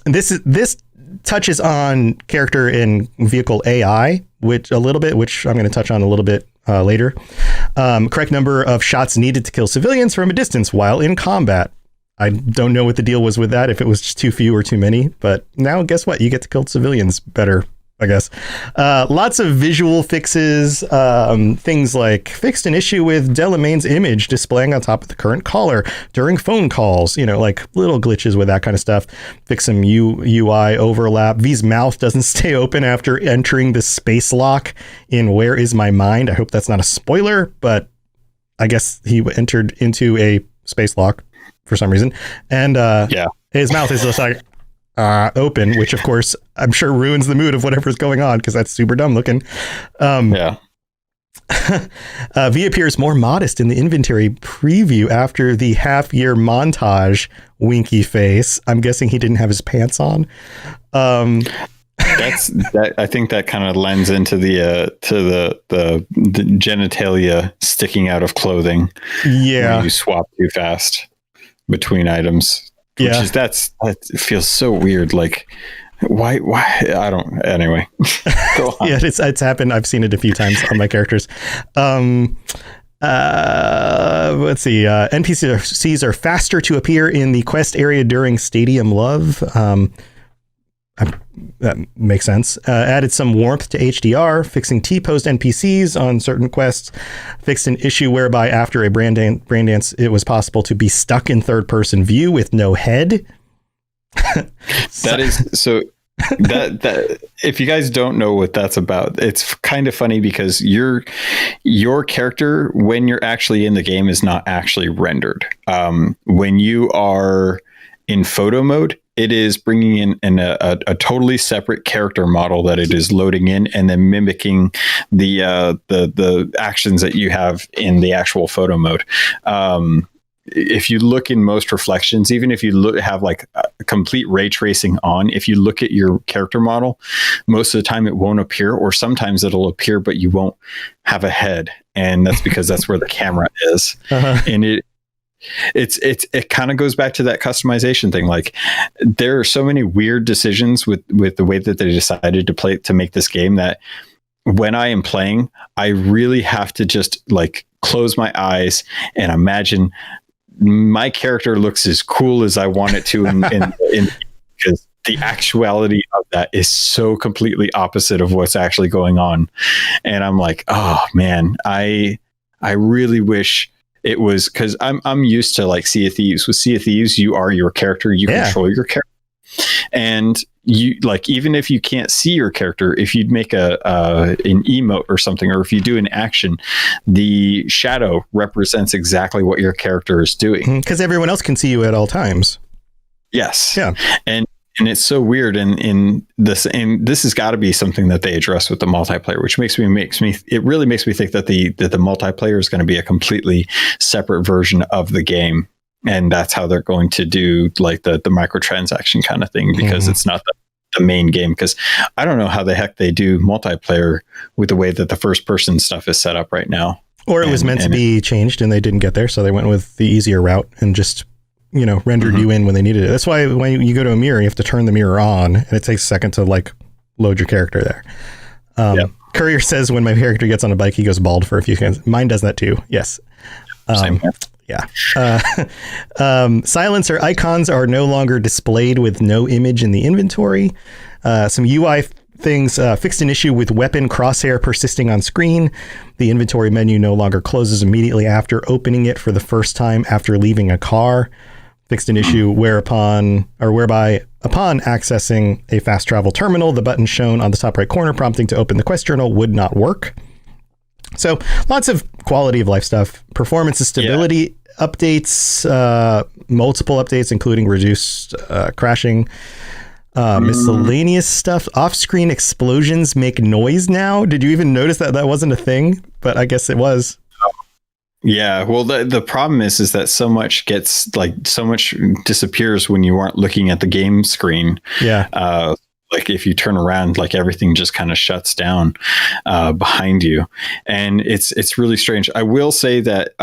Speaker 3: This touches on character and vehicle AI, which I'm going to touch on a little bit later. Correct number of shots needed to kill civilians from a distance while in combat. I don't know what the deal was with that, if it was just too few or too many, but now guess what? You get to kill civilians better, I guess. Lots of visual fixes, things like fixed an issue with Delamain's image displaying on top of the current caller during phone calls, like little glitches with that kind of stuff. Fix some UI overlap. V's mouth doesn't stay open after entering the space lock in Where Is My Mind? I hope that's not a spoiler, but I guess he entered into a space lock for some reason. And his mouth is just like open, which of course I'm sure ruins the mood of whatever's going on because that's super dumb looking. V appears more modest in the inventory preview after the half-year montage. Winky face. I'm guessing he didn't have his pants on.
Speaker 4: I think that kind of lends into the genitalia sticking out of clothing.
Speaker 3: Yeah,
Speaker 4: when you swap too fast between items. That feels so weird. Like, why? I don't. Anyway, go on.
Speaker 3: Yeah, it's happened. I've seen it a few times on my characters. Let's see. NPCs are faster to appear in the quest area during Stadium Love. That makes sense. Added some warmth to HDR, fixing T-posed NPCs on certain quests, fixed an issue whereby after a brain dance, it was possible to be stuck in third-person view with no head.
Speaker 4: That if you guys don't know what that's about, it's kind of funny because your character, when you're actually in the game, is not actually rendered. When you are in photo mode, it is bringing in a totally separate character model that it is loading in and then mimicking the actions that you have in the actual photo mode. If you look in most reflections, even if you have like a complete ray tracing on, if you look at your character model, most of the time it won't appear, or sometimes it'll appear, but you won't have a head. And that's because that's where the camera is. And it kind of goes back to that customization thing. Like, there are so many weird decisions with the way that they decided to make this game that when I am playing, I really have to just like close my eyes and imagine my character looks as cool as I want it to, because the actuality of that is so completely opposite of what's actually going on. And I'm like, oh man, I really wish it was, because I'm used to like Sea of Thieves. With Sea of Thieves, you are your character, you control your character, and you, like, even if you can't see your character, if you'd make an emote or something, or if you do an action, the shadow represents exactly what your character is doing,
Speaker 3: because everyone else can see you at all times.
Speaker 4: Yes.
Speaker 3: Yeah.
Speaker 4: And it's so weird. And this has got to be something that they address with the multiplayer, which it really makes me think that the multiplayer is going to be a completely separate version of the game. And that's how they're going to do like the microtransaction kind of thing, because it's not the main game. Because I don't know how the heck they do multiplayer with the way that the first person stuff is set up right now. Or
Speaker 3: it was meant to be changed and they didn't get there. So they went with the easier route and just, rendered you in when they needed it. That's why when you go to a mirror, you have to turn the mirror on, and it takes a second to like load your character there. Courier says when my character gets on a bike, he goes bald for a few seconds. Mine does that too. Yes.
Speaker 4: Same here.
Speaker 3: Yeah. Silencer icons are no longer displayed with no image in the inventory. Some UI things, fixed an issue with weapon crosshair persisting on screen. The inventory menu no longer closes immediately after opening it for the first time after leaving a car. Fixed an issue whereby upon accessing a fast travel terminal, the button shown on the top right corner prompting to open the quest journal would not work. So lots of quality of life stuff, performance and stability updates, multiple updates, including reduced crashing, miscellaneous stuff. Off-screen explosions make noise now. Did you even notice that wasn't a thing? But I guess it was.
Speaker 4: Yeah, well, the problem is that so much disappears when you aren't looking at the game screen.
Speaker 3: Yeah.
Speaker 4: Like if you turn around, like everything just kind of shuts down behind you, and it's really strange. I will say that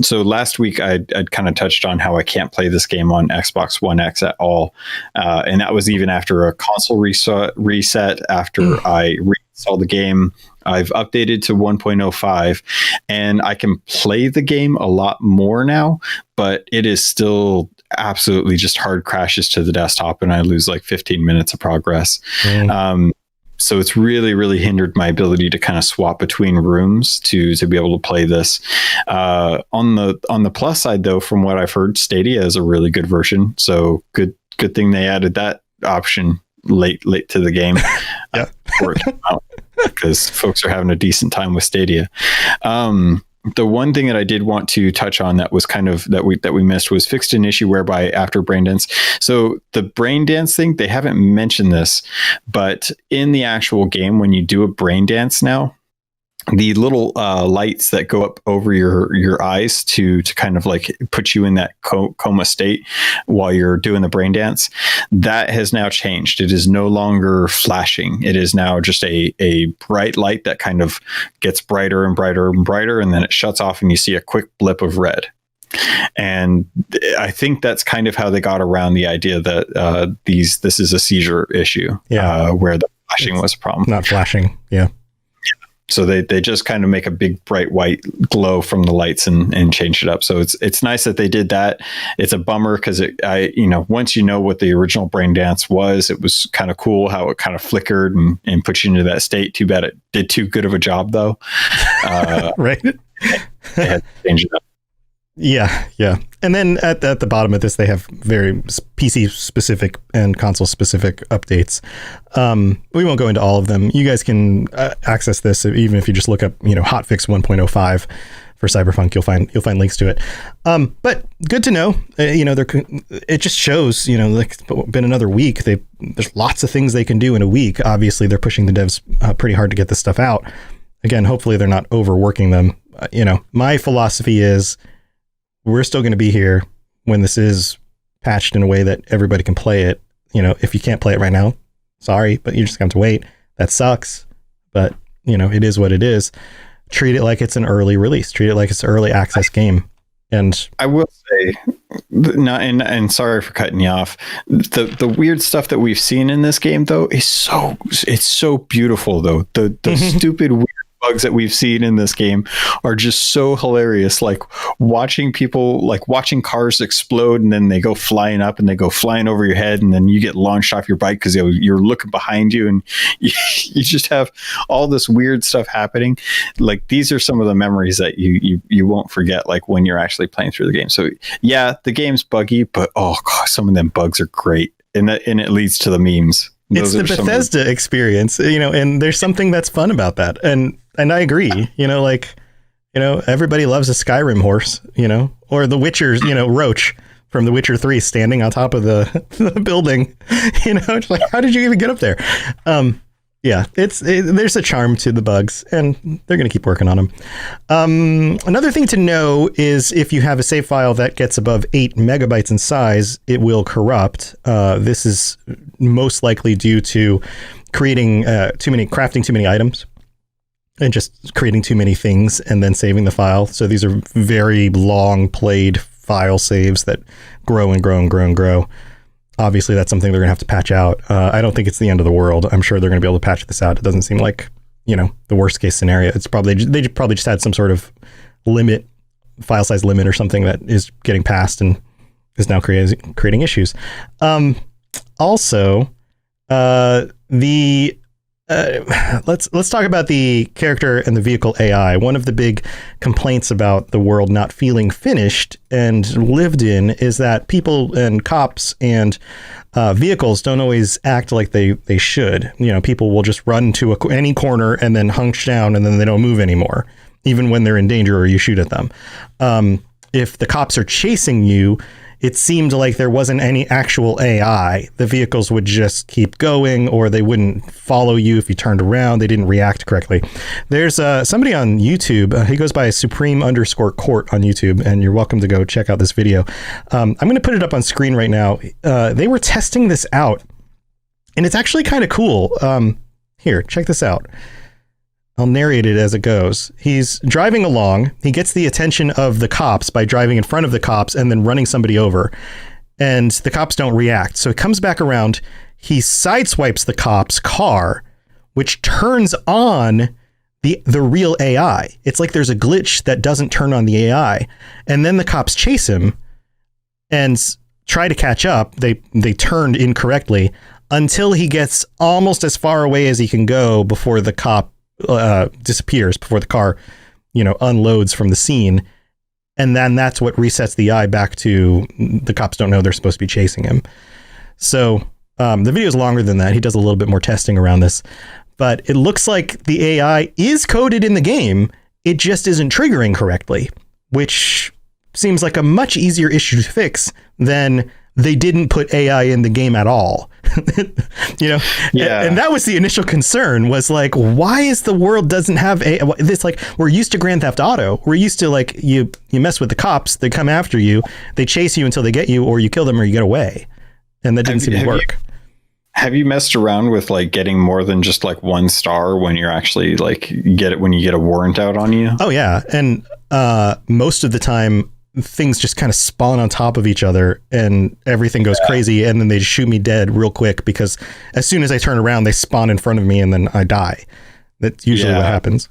Speaker 4: so last week I'd kind of touched on how I can't play this game on Xbox One X at all, and that was even after a console reset after I reinstalled the game. I've updated to 1.05 and I can play the game a lot more now, but it is still absolutely just hard crashes to the desktop, and I lose like 15 minutes of progress. So it's really, really hindered my ability to kind of swap between rooms to be able to play this. On the plus side, though, from what I've heard, Stadia is a really good version. So good thing they added that option late to the game.
Speaker 3: Yeah.
Speaker 4: Because folks are having a decent time with Stadia. The one thing that I did want to touch on that was kind of that we missed was fixed an issue whereby after brain dance. So the brain dance thing, they haven't mentioned this, but in the actual game, when you do a brain dance now, the little lights that go up over your eyes to kind of like put you in that coma state while you're doing the brain dance, that has now changed. It is no longer flashing. It is now just a bright light that kind of gets brighter and brighter and brighter, and then it shuts off and you see a quick blip of red. And I think that's kind of how they got around the idea that this is a seizure issue, where the flashing was a problem.
Speaker 3: Not flashing. Yeah.
Speaker 4: So they just kind of make a big bright white glow from the lights and change it up. So it's nice that they did that. It's a bummer because once you know what the original brain dance was, it was kind of cool how it kind of flickered and put you into that state. Too bad it did too good of a job though.
Speaker 3: Right.
Speaker 4: They had to change it up.
Speaker 3: Yeah. And then at the bottom of this, they have very PC specific and console specific updates. We won't go into all of them. You guys can access this even if you just look up, hotfix 1.05 for Cyberpunk. You'll find links to it. But good to know. It just shows. Like it's been another week. There's lots of things they can do in a week. Obviously, they're pushing the devs pretty hard to get this stuff out. Again, hopefully they're not overworking them. My philosophy is, we're still going to be here when this is patched in a way that everybody can play it. If you can't play it right now, sorry, but you just have to wait. That sucks, but it is what it is. Treat it like it's an early release. Treat it like it's an early access game. And
Speaker 4: I will say, and sorry for cutting you off. The weird stuff that we've seen in this game, though, it's so beautiful. Though the stupid weird bugs that we've seen in this game are just so hilarious. Like watching cars explode and then they go flying up and they go flying over your head and then you get launched off your bike because you're looking behind you and you just have all this weird stuff happening. Like these are some of the memories that you won't forget, like when you're actually playing through the game. So yeah, the game's buggy, but oh god, some of them bugs are great, and it leads to the memes.
Speaker 3: It's the Bethesda experience, and there's something that's fun about that. And I agree, everybody loves a Skyrim horse, or the Witcher's, Roach from The Witcher 3 standing on top of the building, it's like, how did you even get up there? There's a charm to the bugs and they're going to keep working on them. Another thing to know is if you have a save file that gets above 8 megabytes in size, it will corrupt. This is most likely due to crafting too many items and just creating too many things and then saving the file. So these are very long played file saves that grow and grow and grow and grow. Obviously, that's something they're going to have to patch out. I don't think it's the end of the world. I'm sure they're going to be able to patch this out. It doesn't seem like, the worst case scenario. It's probably, they probably just had some sort of file size limit or something that is getting passed and is now creating issues. Also, let's talk about the character and the vehicle AI. One of the big complaints about the world not feeling finished and lived in is that people and cops and vehicles don't always act like they should. People will just run to any corner and then hunch down and then they don't move anymore, even when they're in danger or you shoot at them. If the cops are chasing you, it seemed like there wasn't any actual AI. The vehicles would just keep going, or they wouldn't follow you if you turned around. They didn't react correctly. There's somebody on YouTube. He goes by Supreme_Court on YouTube, and you're welcome to go check out this video. I'm going to put it up on screen right now. They were testing this out, and it's actually kind of cool. Here, check this out. I'll narrate it as it goes. He's driving along. He gets the attention of the cops by driving in front of the cops and then running somebody over. And the cops don't react. So he comes back around. He sideswipes the cop's car, which turns on the real AI. It's like there's a glitch that doesn't turn on the AI. And then the cops chase him and try to catch up. They turned incorrectly until he gets almost as far away as he can go before the cop disappears, before the car, unloads from the scene. And then that's what resets the eye back to the cops don't know they're supposed to be chasing him. So the video is longer than that. He does a little bit more testing around this, but it looks like the AI is coded in the game. It just isn't triggering correctly, which seems like a much easier issue to fix than they didn't put AI in the game at all.
Speaker 4: Yeah.
Speaker 3: And that was the initial concern, was like, why is the world doesn't have this? Like, we're used to Grand Theft Auto. We're used to, like, you mess with the cops, they come after you, they chase you until they get you, or you kill them or you get away. And that didn't seem to work.
Speaker 4: Have you messed around with like getting more than just like 1 star when you're actually like when you get a warrant out on you?
Speaker 3: Oh yeah. And most of the time things just kind of spawn on top of each other and everything goes crazy, and then they just shoot me dead real quick because as soon as I turn around they spawn in front of me and then I die. That's usually what happens.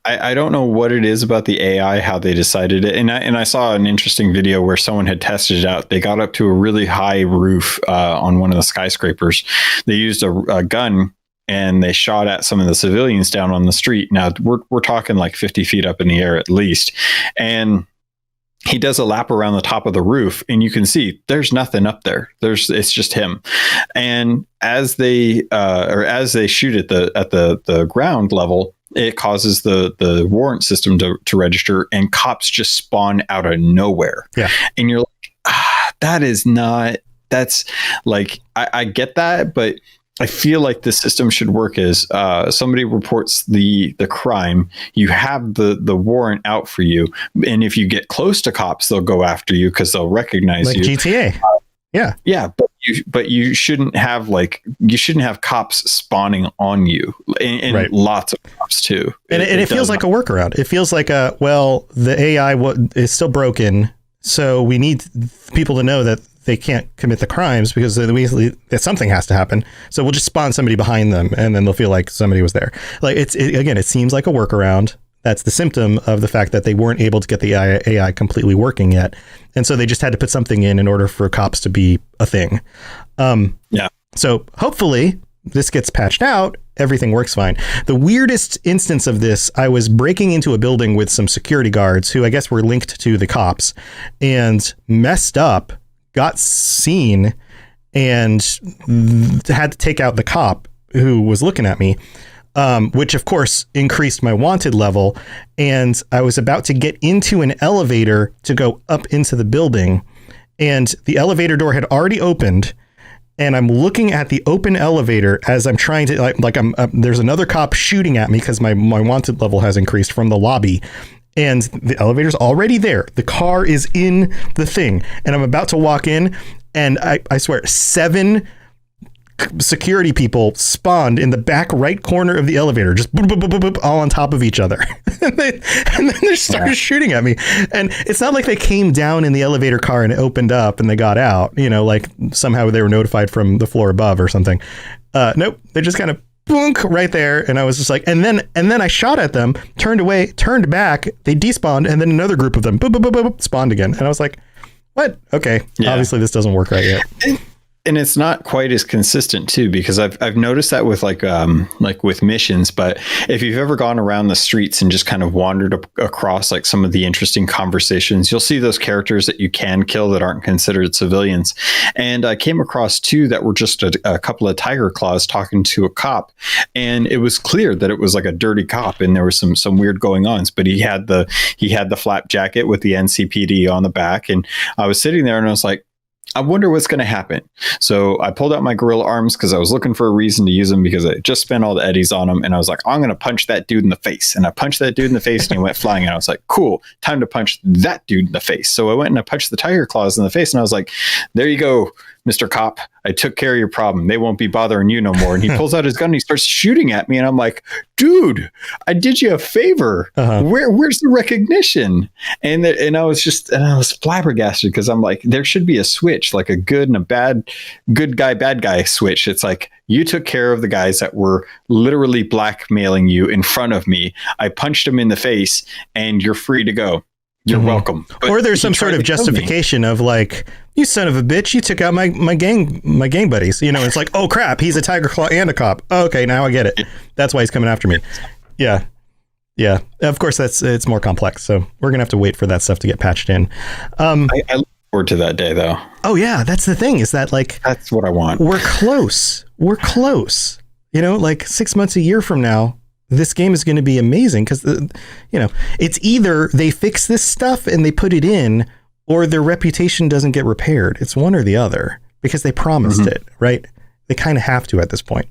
Speaker 4: I don't know what it is about the AI, how they decided it. And I saw an interesting video where someone had tested it out. They got up to a really high roof on one of the skyscrapers. They used a gun and they shot at some of the civilians down on the street. Now we're talking like 50 feet up in the air at least. And he does a lap around the top of the roof and you can see there's nothing up there. It's just him. And as they shoot at the ground level, it causes the warrant system to register, and cops just spawn out of nowhere. Yeah. And you're like, that's like, I get that, but I feel like the system should work as somebody reports the crime, you have the warrant out for you, and if you get close to cops, they'll go after you because they'll recognize
Speaker 3: like
Speaker 4: you.
Speaker 3: GTA.
Speaker 4: Yeah, but you shouldn't have cops spawning on you, and right. Lots of cops too.
Speaker 3: And it feels like a workaround. It feels like the AI is still broken, so we need people to know that they can't commit the crimes because that something has to happen. So we'll just spawn somebody behind them, and then they'll feel like somebody was there. Like it seems like a workaround. That's the symptom of the fact that they weren't able to get the AI completely working yet. And so they just had to put something in order for cops to be a thing. So hopefully this gets patched out. Everything works fine. The weirdest instance of this, I was breaking into a building with some security guards who I guess were linked to the cops and messed up, got seen, and had to take out the cop who was looking at me. Which of course increased my wanted level, and I was about to get into an elevator to go up into the building, and the elevator door had already opened, and I'm looking at the open elevator as I'm trying to there's another cop shooting at me because my wanted level has increased from the lobby, and the elevator's already there. The car is in the thing, and I'm about to walk in, and I swear 7 security people spawned in the back right corner of the elevator, just boop, boop, boop, boop, boop, all on top of each other. and then they started shooting at me. And it's not like they came down in the elevator car and it opened up and they got out, like somehow they were notified from the floor above or something. Nope. They just kind of boonk right there. And I was just like, and then I shot at them, turned away, turned back, they despawned, and then another group of them boop, boop, boop, boop, boop, spawned again. And I was like, what? Okay. Yeah. Obviously this doesn't work right yet.
Speaker 4: And it's not quite as consistent too, because I've noticed that with like with missions. But if you've ever gone around the streets and just kind of wandered across like some of the interesting conversations, you'll see those characters that you can kill that aren't considered civilians. And I came across 2 that were just a couple of tiger claws talking to a cop, and it was clear that it was like a dirty cop, and there was some weird going ons. But he had the flap jacket with the NCPD on the back, and I was sitting there and I was like, I wonder what's going to happen. So I pulled out my gorilla arms because I was looking for a reason to use them, because I just spent all the eddies on them. And I was like, I'm going to punch that dude in the face. And I punched that dude in the face and he went flying. And I was like, cool, time to punch that dude in the face. So I went and I punched the tiger claws in the face. And I was like, there you go, Mr. Cop. I took care of your problem. They won't be bothering you no more. And he pulls out his gun and he starts shooting at me. And I'm like, dude, I did you a favor. Where's the recognition? And I was flabbergasted, because I'm like, there should be a switch, like a good and a bad, good guy, bad guy switch. It's like, you took care of the guys that were literally blackmailing you in front of me. I punched them in the face and you're free to go. You're welcome. But
Speaker 3: or there's some sort of justification of like, you son of a bitch, you took out my gang buddies. You know, it's like, oh crap, he's a tiger claw and a cop. Oh, okay, now I get it. That's why he's coming after me. Yeah. Yeah. Of course, it's more complex. So we're going to have to wait for that stuff to get patched in.
Speaker 4: I look forward to that day, though.
Speaker 3: Oh, yeah. That's the thing, is that like...
Speaker 4: That's what I want.
Speaker 3: We're close. You know, like 6 months, a year from now, this game is going to be amazing because, you know, it's either they fix this stuff and they put it in, or their reputation doesn't get repaired. It's one or the other because they promised it, right? They kind of have to at this point.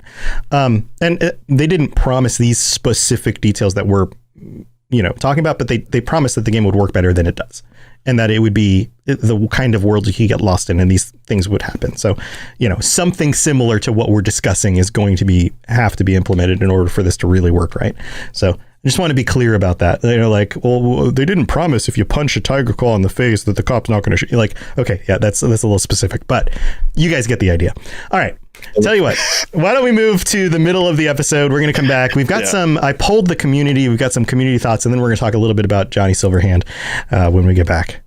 Speaker 3: And they didn't promise these specific details that we're, you know, talking about, but they promised that the game would work better than it does, and that it would be the kind of world you could get lost in, and these things would happen. So, you know, something similar to what we're discussing is going to have to be implemented in order for this to really work, right? So I just want to be clear about that. They're like, well, they didn't promise if you punch a tiger claw in the face that the cop's not going to shoot you. Like, okay, yeah, that's a little specific, but you guys get the idea. All right. Tell you what, why don't we move to the middle of the episode? We're going to come back. We've got I polled the community. We've got some community thoughts, and then we're going to talk a little bit about Johnny Silverhand when we get back.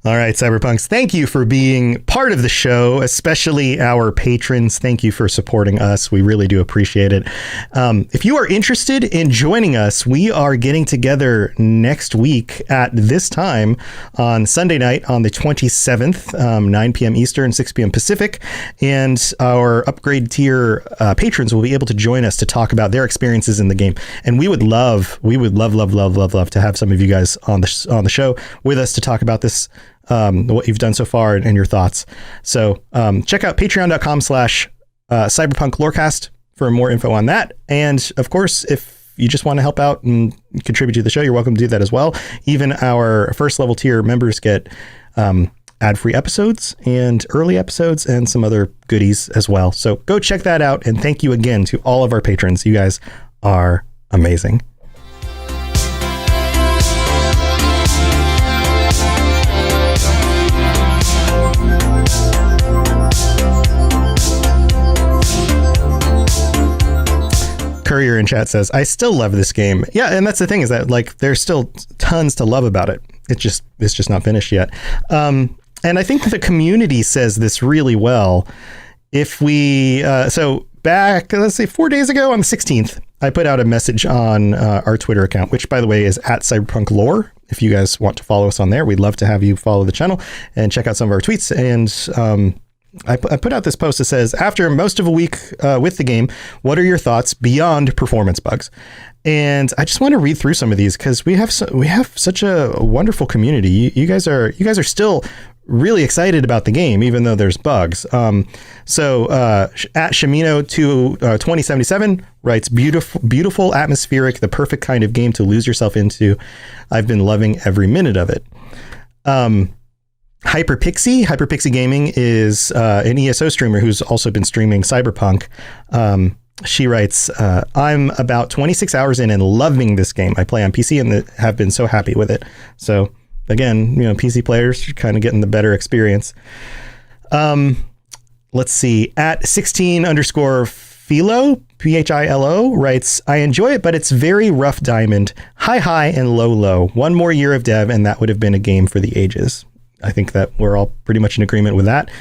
Speaker 3: All right, Cyberpunks, thank you for being part of the show, especially our patrons. Thank you for supporting us. We really do appreciate it. If you are interested in joining us, we are getting together next week at this time on Sunday night on the 27th, 9 p.m. Eastern, 6 p.m. Pacific. And our upgrade tier patrons will be able to join us to talk about their experiences in the game. And we would love to have some of you guys on the show with us to talk about this, what you've done so far and your thoughts. So check out patreon.com/cyberpunk lorecast for more info on that. And of course, if you just want to help out and contribute to the show, you're welcome to do that as well. Even our first level tier members get ad-free episodes and early episodes and some other goodies as well. So go check that out. And thank you again to all of our patrons. You guys are amazing. Courier in chat says, I still love this game. Yeah, and that's the thing, is that like there's still tons to love about it. It's just not finished yet. And I think the community says this really well. If we so back, let's say 4 days ago on the 16th, I put out a message on our Twitter account, which by the way is @cyberpunklore. If you guys want to follow us on there, we'd love to have you follow the channel and check out some of our tweets. And I put out this post that says, after most of a week with the game, what are your thoughts beyond performance bugs? And I just want to read through some of these because we have such a wonderful community. You guys are still really excited about the game, even though there's bugs. So at Shimino 2077 writes, beautiful, atmospheric, the perfect kind of game to lose yourself into. I've been loving every minute of it. Hyperpixie Gaming is an ESO streamer who's also been streaming Cyberpunk. She writes, I'm about 26 hours in and loving this game. I play on PC and have been so happy with it. So again, you know, PC players are kind of getting the better experience. Let's see, at 16_Philo, Philo writes, I enjoy it, but it's very rough diamond, high and low. One more year of dev and that would have been a game for the ages. I think that we're all pretty much in agreement with that.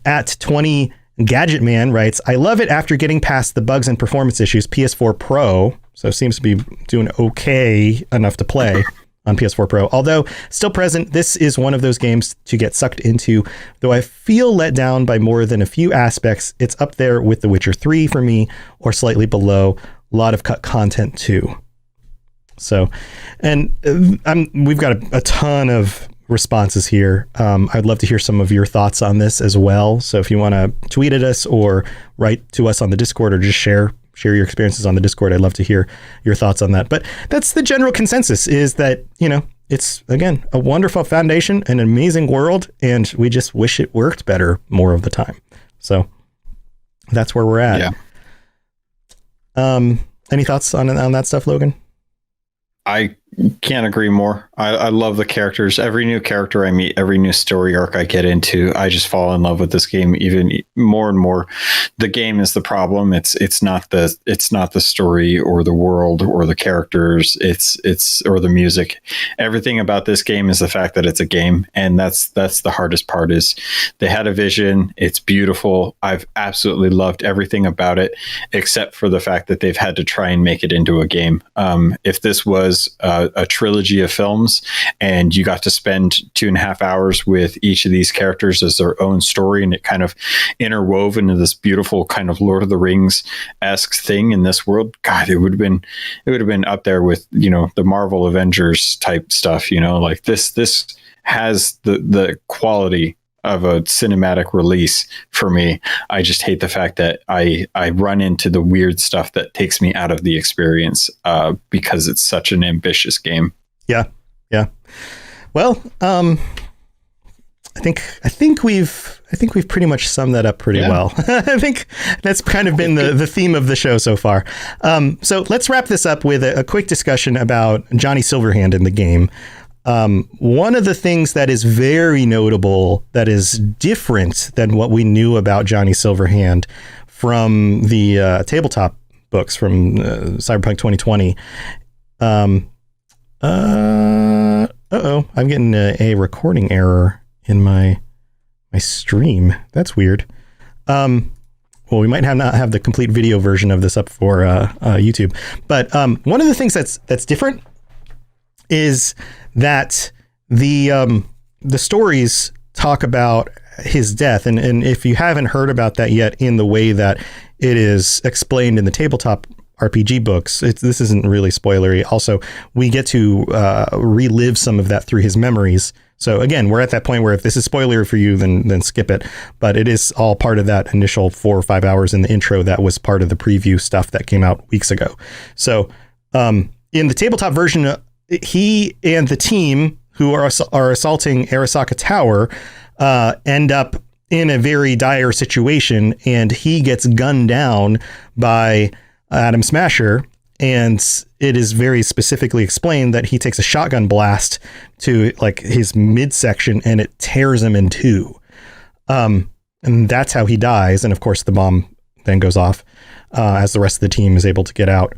Speaker 3: At 20 Gadget Man writes, I love it after getting past the bugs and performance issues. PS4 Pro, so seems to be doing okay enough to play on PS4 Pro. Although still present, this is one of those games to get sucked into. Though I feel let down by more than a few aspects, it's up there with The Witcher 3 for me, or slightly below. A lot of cut content too. So, and we've got a ton of responses here. I'd love to hear some of your thoughts on this as well. So if you want to tweet at us or write to us on the Discord or just share your experiences on the Discord, I'd love to hear your thoughts on that. But that's the general consensus, is that, you know, it's, again, a wonderful foundation, an amazing world, and we just wish it worked better more of the time. So that's where we're at.
Speaker 4: Yeah.
Speaker 3: Any thoughts on that stuff, Logan?
Speaker 4: I Can't agree more. I love the characters. Every new character I meet, every new story arc I get into, I just fall in love with this game even more and more. The game is the problem. It's not the story or the world or the characters. It's or the music. Everything about this game is the fact that it's a game, and that's the hardest part. Is they had a vision. It's beautiful. I've absolutely loved everything about it, except for the fact that they've had to try and make it into a game. If this was a trilogy of films and you got to spend 2.5 hours with each of these characters as their own story, and it kind of interwove into this beautiful kind of Lord of the Rings-esque thing in this world, God, it would have been up there with, the Marvel Avengers type stuff, like this has the quality of a cinematic release for me. I just hate the fact that I run into the weird stuff that takes me out of the experience because it's such an ambitious game. Yeah.
Speaker 3: Well, I think we've pretty much summed that up pretty well. I think that's kind of been the theme of the show so far. So let's wrap this up with a quick discussion about Johnny Silverhand in the game. One of the things that is very notable, that is different than what we knew about Johnny Silverhand from the tabletop books from Cyberpunk 2020. I'm getting a recording error in my stream. That's weird. Well, we might not have the complete video version of this up for YouTube. But one of the things that's different is that the stories talk about his death, and if you haven't heard about that yet, in the way that it is explained in the tabletop RPG books, this isn't really spoilery. Also, we get to relive some of that through his memories. So again, we're at that point where if this is spoiler for you, then skip it. But it is all part of that initial 4 or 5 hours in the intro that was part of the preview stuff that came out weeks ago. So in the tabletop version, he and the team who are assaulting Arasaka Tower end up in a very dire situation, and he gets gunned down by Adam Smasher, and it is very specifically explained that he takes a shotgun blast to like his midsection and it tears him in two. And that's how he dies. And of course the bomb then goes off as the rest of the team is able to get out.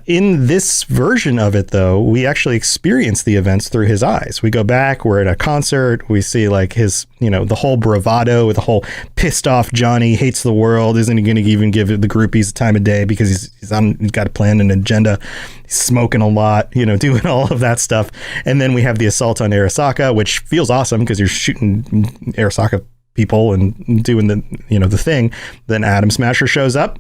Speaker 3: In this version of it, though, we actually experience the events through his eyes. We go back, we're at a concert, we see like his, the whole bravado, the whole pissed off Johnny, hates the world, isn't going to even give the groupies the time of day because he's got a plan and agenda, he's smoking a lot, doing all of that stuff. And then we have the assault on Arasaka, which feels awesome because you're shooting Arasaka people and doing the thing. Then Adam Smasher shows up,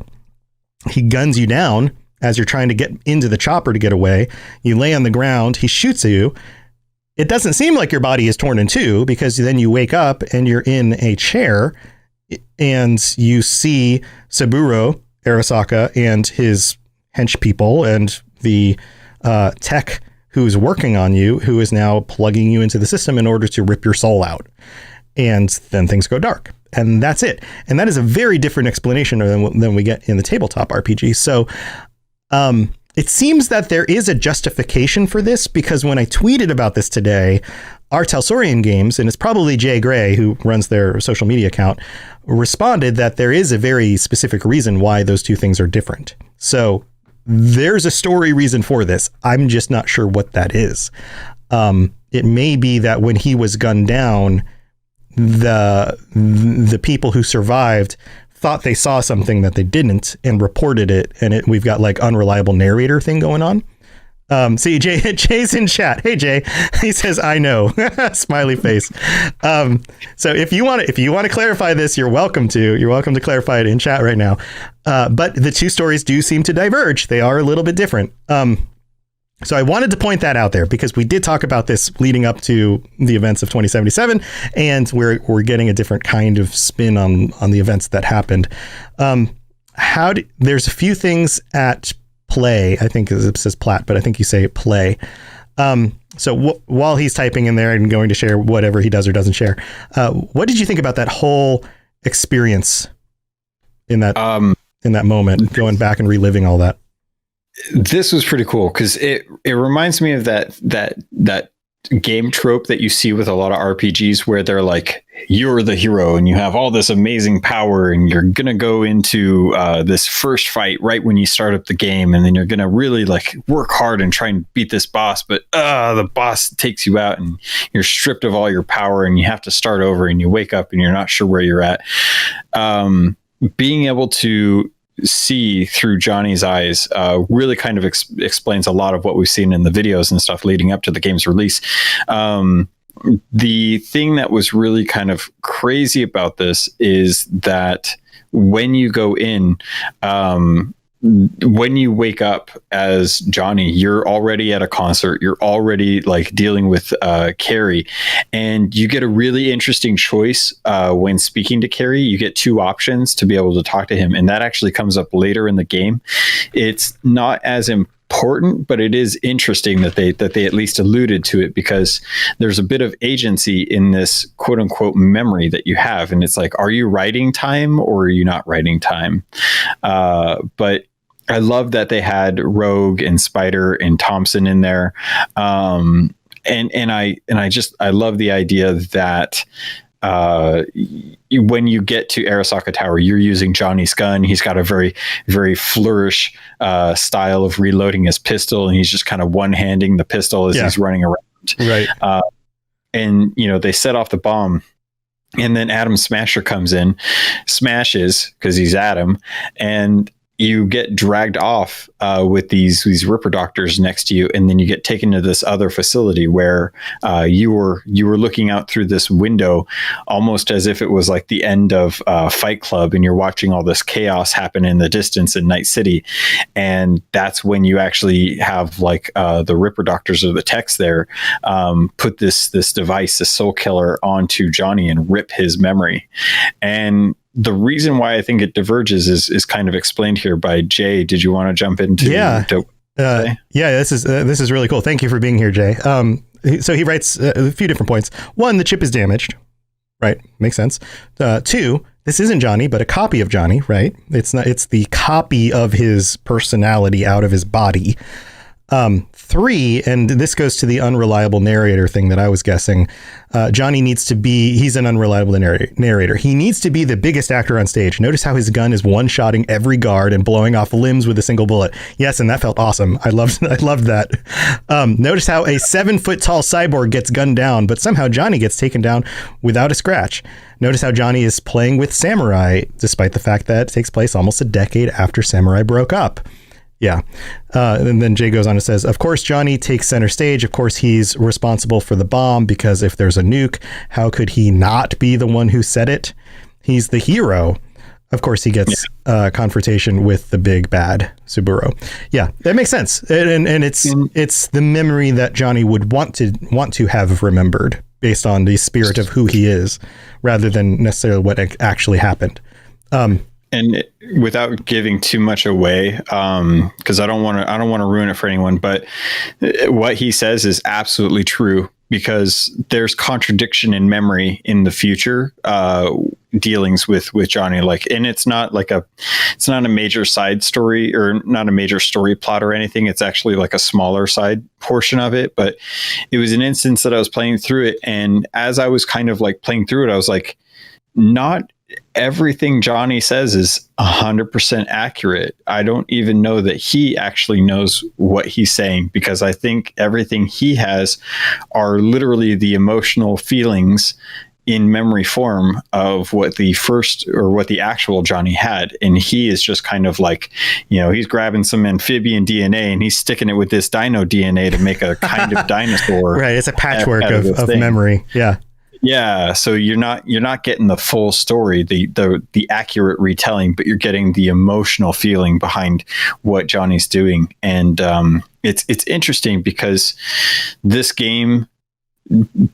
Speaker 3: he guns you down as you're trying to get into the chopper to get away. You lay on the ground, he shoots you. It doesn't seem like your body is torn in two, because then you wake up and you're in a chair and you see Saburo Arasaka and his hench people and the tech who's working on you, who is now plugging you into the system in order to rip your soul out. And then things go dark. And that's it. And that is a very different explanation than we get in the tabletop RPG. So it seems that there is a justification for this, because when I tweeted about this today, our Talsorian Games, and it's probably Jay Gray, who runs their social media account, responded that there is a very specific reason why those two things are different. So there's a story reason for this. I'm just not sure what that is. It may be that when he was gunned down, the people who survived thought they saw something that they didn't and reported it, and we've got like unreliable narrator thing going on. See, Jay's in chat. Hey Jay, he says I know. Smiley face. So if you want to clarify this, you're welcome to clarify it in chat right now. But the two stories do seem to diverge. They are a little bit different. So I wanted to point that out there, because we did talk about this leading up to the events of 2077, and we're getting a different kind of spin on the events that happened. There's a few things at play. I think it says plat, but I think you say play. So while he's typing in there and going to share whatever he does or doesn't share, what did you think about that whole experience in that moment, going back and reliving all that?
Speaker 4: this was pretty cool because it reminds me of that game trope that you see with a lot of RPGs where they're like, you're the hero and you have all this amazing power and you're gonna go into this first fight right when you start up the game, and then you're gonna really like work hard and try and beat this boss, but the boss takes you out and you're stripped of all your power and you have to start over and you wake up and you're not sure where you're at. Being able to see through Johnny's eyes really kind of explains a lot of what we've seen in the videos and stuff leading up to the game's release. The thing that was really kind of crazy about this is that when you go in, when you wake up as Johnny, you're already at a concert. You're already like dealing with Carrie, and you get a really interesting choice when speaking to Carrie. You get two options to be able to talk to him, and that actually comes up later in the game. It's not as important, but it is interesting that they at least alluded to it, because there's a bit of agency in this quote unquote memory that you have, and it's like, are you writing time or are you not writing time? But I love that they had Rogue and Spider and Thompson in there, and I love the idea that when you get to Arasaka Tower, you're using Johnny's gun. He's got a very, very flourish style of reloading his pistol, and he's just kind of one-handing the pistol as he's running around.
Speaker 3: Right.
Speaker 4: And, they set off the bomb, and then Adam Smasher comes in, smashes, because he's Adam, and you get dragged off with these Ripper doctors next to you, and then you get taken to this other facility where you were looking out through this window, almost as if it was like the end of Fight Club, and you're watching all this chaos happen in the distance in Night City, and that's when you actually have like the Ripper doctors or the techs there put this device, this soul killer, onto Johnny and rip his memory. And the reason why I think it diverges is kind of explained here by Jay. Did you want to jump into?
Speaker 3: Yeah. This is really cool. Thank you for being here, Jay. So he writes a few different points. One, the chip is damaged. Right. Makes sense. Two, this isn't Johnny, but a copy of Johnny. Right. It's the copy of his personality out of his body. Three, and this goes to the unreliable narrator thing that I was guessing. Johnny he's an unreliable narrator. He needs to be the biggest actor on stage. Notice how his gun is one-shotting every guard and blowing off limbs with a single bullet. Yes, and that felt awesome. I loved that. Notice how a 7-foot tall cyborg gets gunned down, but somehow Johnny gets taken down without a scratch. Notice how Johnny is playing with Samurai, despite the fact that it takes place almost a decade after Samurai broke up. Yeah. And then Jay goes on and says, of course, Johnny takes center stage. Of course, he's responsible for the bomb, because if there's a nuke, how could he not be the one who set it? He's the hero. Of course, he gets confrontation with the big bad Subaru. Yeah, that makes sense. And it's the memory that Johnny would want to have remembered based on the spirit of who he is, rather than necessarily what actually happened.
Speaker 4: And without giving too much away, because I don't want to ruin it for anyone, but what he says is absolutely true, because there's contradiction in memory in the future dealings with Johnny. Like, and it's not a major side story, or not a major story plot or anything. It's actually like a smaller side portion of it. But it was an instance that I was playing through it, and as I was kind of like playing through it, I was like, not everything Johnny says is 100% accurate. I don't even know that he actually knows what he's saying, because I think everything he has are literally the emotional feelings in memory form of what the actual Johnny had. And he is just kind of like, he's grabbing some amphibian DNA and he's sticking it with this dino DNA to make a kind of dinosaur.
Speaker 3: Right. It's a patchwork of memory. Yeah.
Speaker 4: Yeah, so you're not getting the full story, the accurate retelling, but you're getting the emotional feeling behind what Johnny's doing. And it's interesting, because this game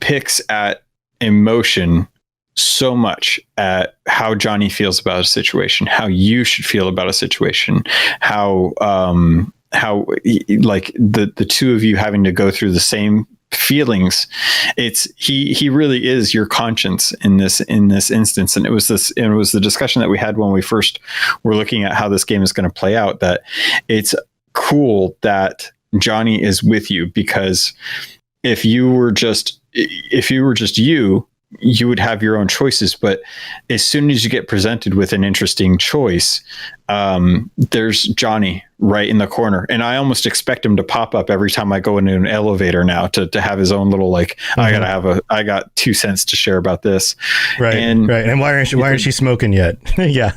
Speaker 4: picks at emotion so much, at how Johnny feels about a situation, how you should feel about a situation, how like the two of you having to go through the same feelings. He really is your conscience in this instance. And it was the discussion that we had when we first were looking at how this game is going to play out, that it's cool that Johnny is with you, because if you were just you would have your own choices. But as soon as you get presented with an interesting choice, there's Johnny right in the corner. And I almost expect him to pop up every time I go into an elevator now to have his own little, like, I got 2 cents to share about this.
Speaker 3: Right. And why aren't you smoking yet? Yeah.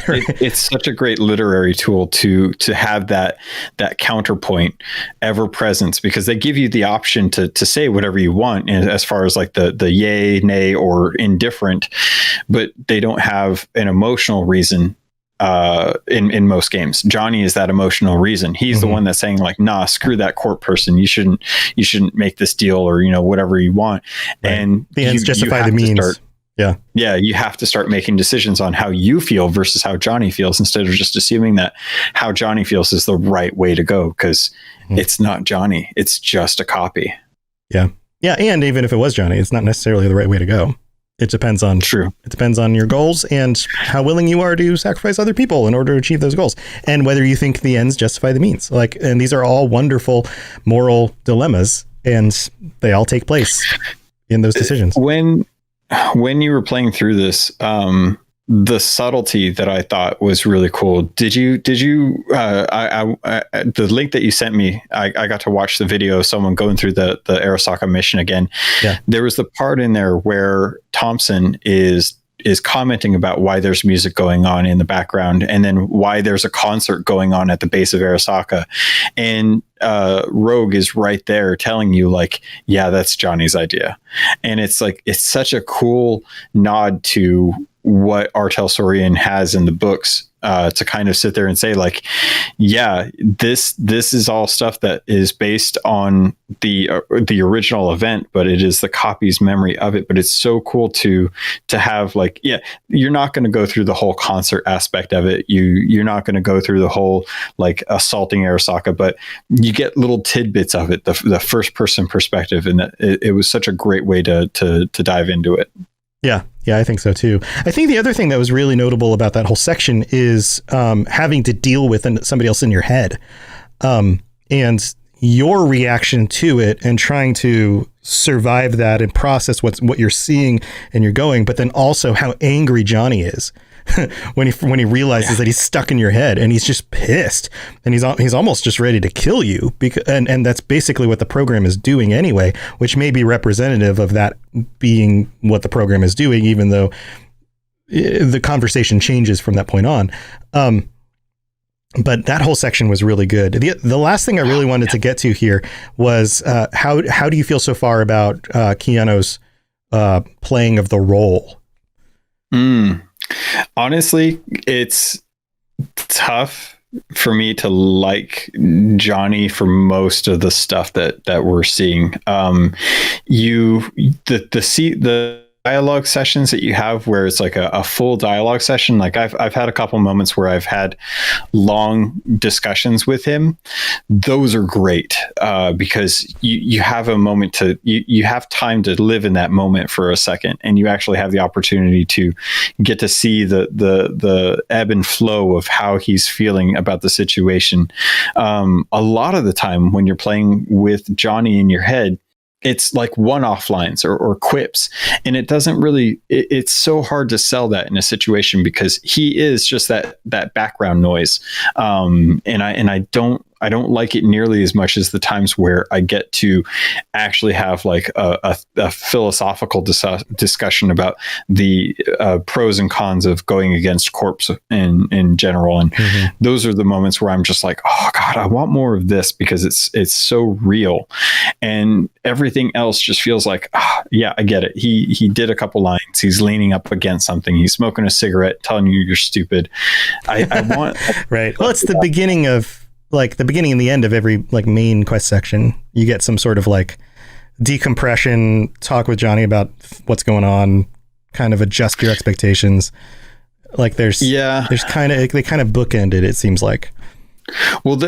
Speaker 4: Right. It's such a great literary tool to have that counterpoint ever present, because they give you the option to say whatever you want, and as far as like the yay, nay, or indifferent, but they don't have an emotional reason. In most games, Johnny is that emotional reason. He's the one that's saying, like, nah, screw that court person. You shouldn't make this deal, or, whatever you want. Right. And
Speaker 3: the ends justify the means. Yeah. You have
Speaker 4: to start making decisions on how you feel versus how Johnny feels, instead of just assuming that how Johnny feels is the right way to go, because it's not Johnny. It's just a copy.
Speaker 3: Yeah. Yeah. And even if it was Johnny, it's not necessarily the right way to go. It depends on It depends on your goals and how willing you are to sacrifice other people in order to achieve those goals, and whether you think the ends justify the means. And these are all wonderful moral dilemmas, and they all take place in those decisions.
Speaker 4: When you were playing through this, the subtlety that I thought was really cool. Did you the link that you sent me, I got to watch the video of someone going through the Arasaka mission again. Yeah. There was the part in there where Thompson is commenting about why there's music going on in the background, and then why there's a concert going on at the base of Arasaka. And Rogue is right there telling you, like, yeah, that's Johnny's idea. And it's like, it's such a cool nod to what R. Talsorian has in the books, to kind of sit there and say, like, yeah, this is all stuff that is based on the original event, but it is the copy's memory of it. But it's so cool to have, like, yeah, you're not going to go through the whole concert aspect of it. You're not going to go through the whole, like, assaulting Arasaka, but you get little tidbits of it, the first person perspective, and it was such a great way to dive into it.
Speaker 3: Yeah, I think so too. I think the other thing that was really notable about that whole section is having to deal with somebody else in your head, and your reaction to it, and trying to survive that and process what you're seeing and you're going, but then also how angry Johnny is when he realizes that he's stuck in your head, and he's just pissed, and he's almost just ready to kill you, and that's basically what the program is doing anyway, which may be representative of that being what the program is doing, even though the conversation changes from that point on. But that whole section was really good. The last thing I really wanted to get to here was how do you feel so far about Keanu's playing of the role?
Speaker 4: Honestly, it's tough for me to like Johnny for most of the stuff that we're seeing. The dialogue sessions that you have where it's like a full dialogue session, like I've had a couple moments where I've had long discussions with him. Those are great because you have a moment you have time to live in that moment for a second, and you actually have the opportunity to get to see the ebb and flow of how he's feeling about the situation. A lot of the time when you're playing with Johnny in your head, it's like one-off lines or quips, and it doesn't really, it's so hard to sell that in a situation because he is just that background noise. And I don't like it nearly as much as the times where I get to actually have like a philosophical discussion about the pros and cons of going against corpse in general. And those are the moments where I'm just like, oh God, I want more of this because it's so real. And everything else just feels like, yeah, I get it. He did a couple lines. He's leaning up against something. He's smoking a cigarette, telling you you're stupid. I want
Speaker 3: right. Well, it's the beginning of. Like the beginning and the end of every like main quest section, you get some sort of like decompression, talk with Johnny about what's going on, kind of adjust your expectations. Like there's kind of, they kind of bookended, it seems like.
Speaker 4: Well,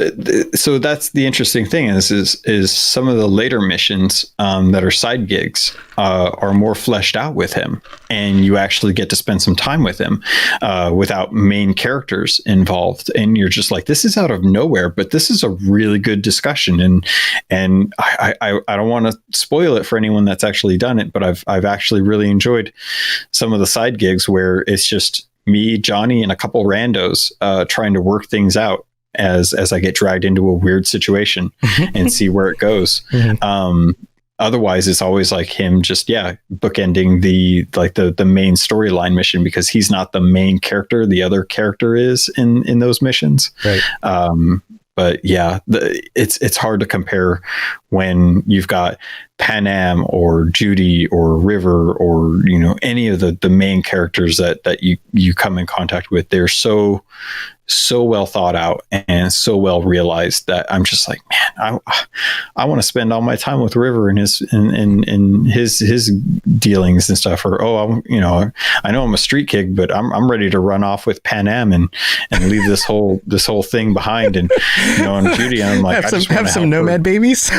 Speaker 4: so that's the interesting thing is some of the later missions that are side gigs are more fleshed out with him, and you actually get to spend some time with him without main characters involved, and you're just like, this is out of nowhere, but this is a really good discussion, and I don't want to spoil it for anyone that's actually done it, but I've actually really enjoyed some of the side gigs where it's just me, Johnny, and a couple randos trying to work things out as I get dragged into a weird situation and see where it goes. Otherwise, it's always like him just, bookending the main storyline mission, because he's not the main character. The other character is in those missions. Right. But yeah, it's hard to compare when you've got Panam or Judy or River or, any of the main characters that you come in contact with. They're so well thought out and so well realized that I'm just like, man, I want to spend all my time with River and his dealings and stuff. Or, I know I'm a street kid, but I'm ready to run off with Panam and leave this whole thing behind. And, and Judy, I'm like,
Speaker 3: have some nomad babies.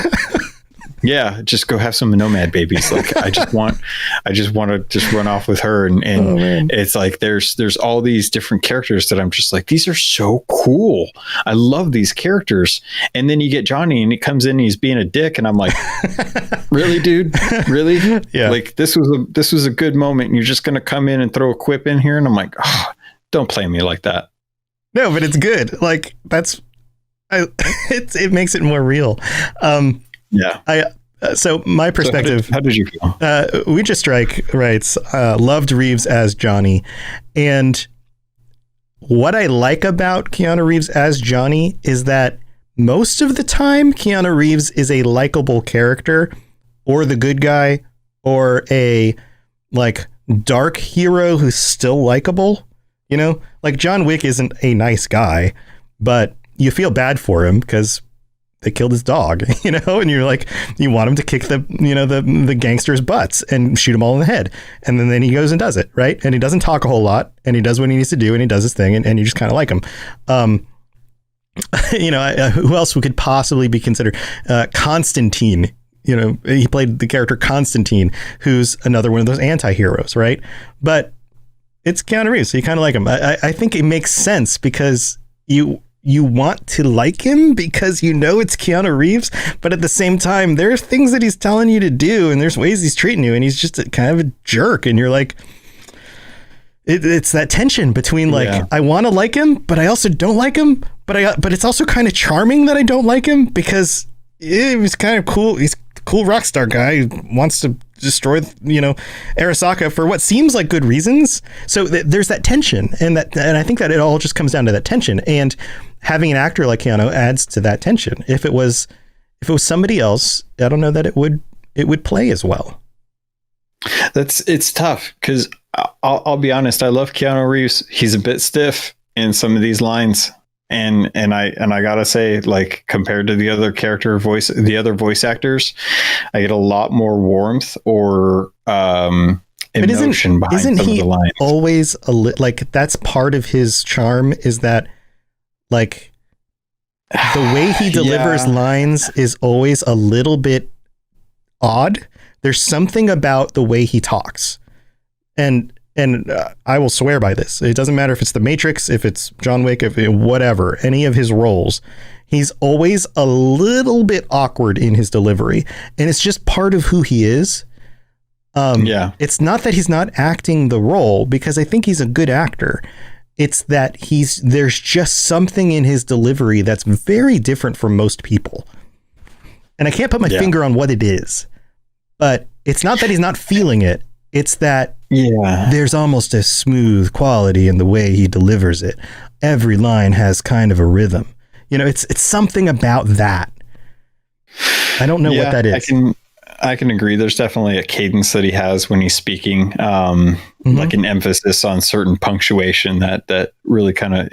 Speaker 4: Yeah, just go have some nomad babies. Like I just want to just run off with her, and it's like there's all these different characters that I'm just like, these are so cool. I love these characters. And then you get Johnny, and he comes in, and he's being a dick, and I'm like, really, dude, really? Yeah. Like this was a good moment, and you're just gonna come in and throw a quip in here, and I'm like, oh, don't play me like that.
Speaker 3: No, but it's good. Like it makes it more real.
Speaker 4: Yeah.
Speaker 3: So my perspective.
Speaker 4: So how did you feel?
Speaker 3: We Just Strike writes, loved Reeves as Johnny, and what I like about Keanu Reeves as Johnny is that most of the time Keanu Reeves is a likable character, or the good guy, or a like dark hero who's still likable. Like John Wick isn't a nice guy, but you feel bad for him because they killed his dog, and you're like, you want him to kick the gangsters' butts and shoot them all in the head. And then he goes and does it. Right. And he doesn't talk a whole lot, and he does what he needs to do, and he does his thing, and you just kind of like him. Who else we could possibly be considered? Constantine, he played the character Constantine, who's another one of those anti-heroes. Right. But it's Keanu Reeves, so you kind of like him. I think it makes sense because you want to like him because it's Keanu Reeves, but at the same time, there's things that he's telling you to do, and there's ways he's treating you, and he's just kind of a jerk, and you're like, it's that tension between like, I want to like him, but I also don't like him, but it's also kind of charming that I don't like him because he's kind of cool. He's a cool rock star guy who wants to destroy, Arasaka for what seems like good reasons. So there's that tension, and I think that it all just comes down to that tension, and having an actor like Keanu adds to that tension. If it was somebody else, I don't know that it would play as well.
Speaker 4: It's tough because I'll be honest. I love Keanu Reeves. He's a bit stiff in some of these lines. And I gotta say, like, compared to the other voice actors, I get a lot more warmth or emotion behind some of the lines.
Speaker 3: Always like that's part of his charm, is that like the way he delivers lines is always a little bit odd. There's something about the way he talks, and I will swear by this. It doesn't matter if it's The Matrix, if it's John Wick, if whatever, any of his roles, he's always a little bit awkward in his delivery, and it's just part of who he is. It's not that he's not acting the role, because I think he's a good actor. It's that there's just something in his delivery that's very different from most people. And I can't put my finger on what it is, but it's not that he's not feeling it. It's that there's almost a smooth quality in the way he delivers it. Every line has kind of a rhythm. It's something about that. I don't know what that is.
Speaker 4: I can agree. There's definitely a cadence that he has when he's speaking, like an emphasis on certain punctuation that really kind of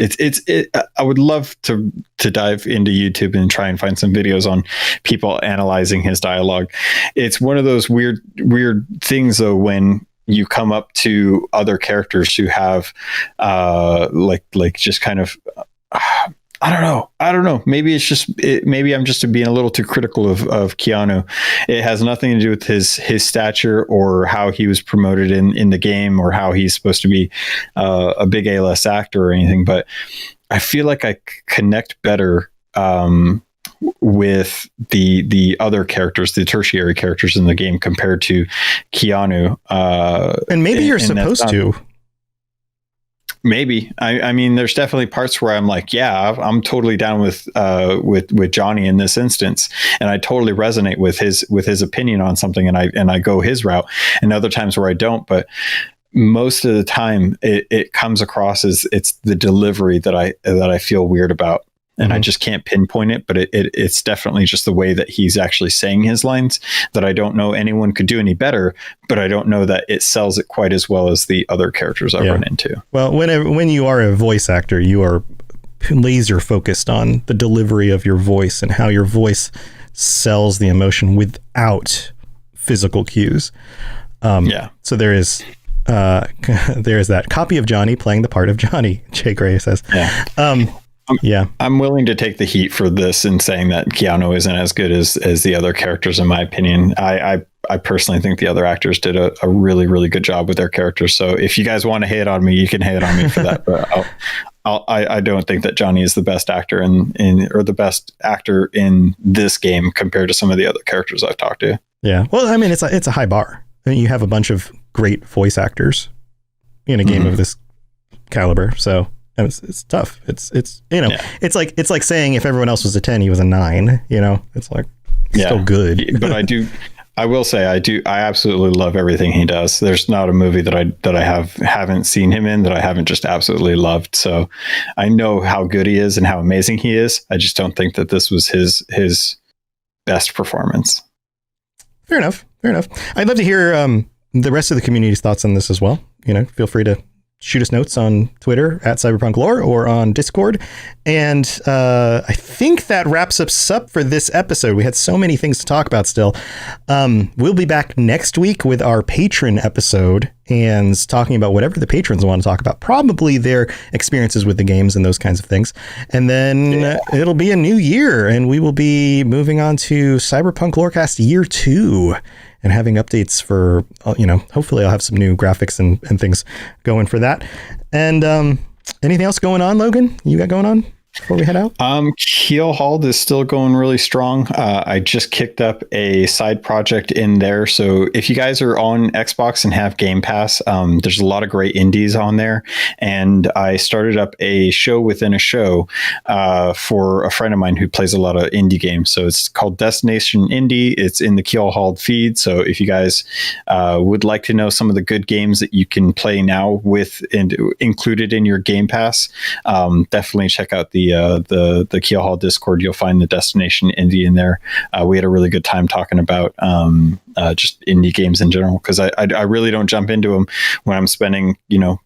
Speaker 4: I would love to dive into YouTube and try and find some videos on people analyzing his dialogue. It's one of those weird things though, when you come up to other characters who have like just kind of I don't know. Maybe it's just maybe I'm just being a little too critical of Keanu. It has nothing to do with his stature or how he was promoted in the game or how he's supposed to be a big A-list actor or anything. But I feel like I connect better with the other characters, the tertiary characters in the game compared to Keanu.
Speaker 3: And maybe you're supposed to.
Speaker 4: Maybe. I mean, there's definitely parts where I'm like, yeah, I'm totally down with Johnny in this instance, and I totally resonate with his opinion on something, and I go his route. And other times where I don't, but most of the time it comes across as it's the delivery that I feel weird about. And I just can't pinpoint it, but it's definitely just the way that he's actually saying his lines that I don't know anyone could do any better, but I don't know that it sells it quite as well as the other characters I've run into.
Speaker 3: Well, when you are a voice actor, you are laser focused on the delivery of your voice and how your voice sells the emotion without physical cues. So there is that copy of Johnny playing the part of Johnny, Jay Gray says. I'm
Speaker 4: willing to take the heat for this in saying that Keanu isn't as good as the other characters, in my opinion. I personally think the other actors did a really, really good job with their characters. So if you guys want to hate on me, you can hate on me for that. But I don't think that Johnny is the best actor or the best actor in this game compared to some of the other characters I've talked to.
Speaker 3: Yeah. Well, I mean, it's a high bar. I mean, you have a bunch of great voice actors in a game of this caliber. So it's tough. It's it's like saying if everyone else was a 10, he was a 9, it's like still good.
Speaker 4: But I will say I absolutely love everything he does. There's not a movie that I haven't seen him in that I haven't just absolutely loved. So I know how good he is and how amazing he is. I just don't think that this was his best performance.
Speaker 3: Fair enough. I'd love to hear the rest of the community's thoughts on this as well. Feel free to shoot us notes on Twitter at Cyberpunk Lore or on Discord. And I think that wraps us up for this episode. We had so many things to talk about still. We'll be back next week with our patron episode and talking about whatever the patrons want to talk about, probably their experiences with the games and those kinds of things. And then it'll be a new year and we will be moving on to Cyberpunk Lorecast Year 2. And having updates for, hopefully I'll have some new graphics and things going for that. And anything else going on, Logan? You got going on before we head out?
Speaker 4: Keelhauled is still going really strong. I just kicked up a side project in there. So if you guys are on Xbox and have Game Pass, there's a lot of great indies on there. And I started up a show within a show for a friend of mine who plays a lot of indie games. So it's called Destination Indie. It's in the Keelhauled feed. So if you guys would like to know some of the good games that you can play now with and included in your Game Pass, definitely check out the Keelhauled Discord. You'll find the Destination Indie in there. We had a really good time talking about just indie games in general, because I really don't jump into them when I'm spending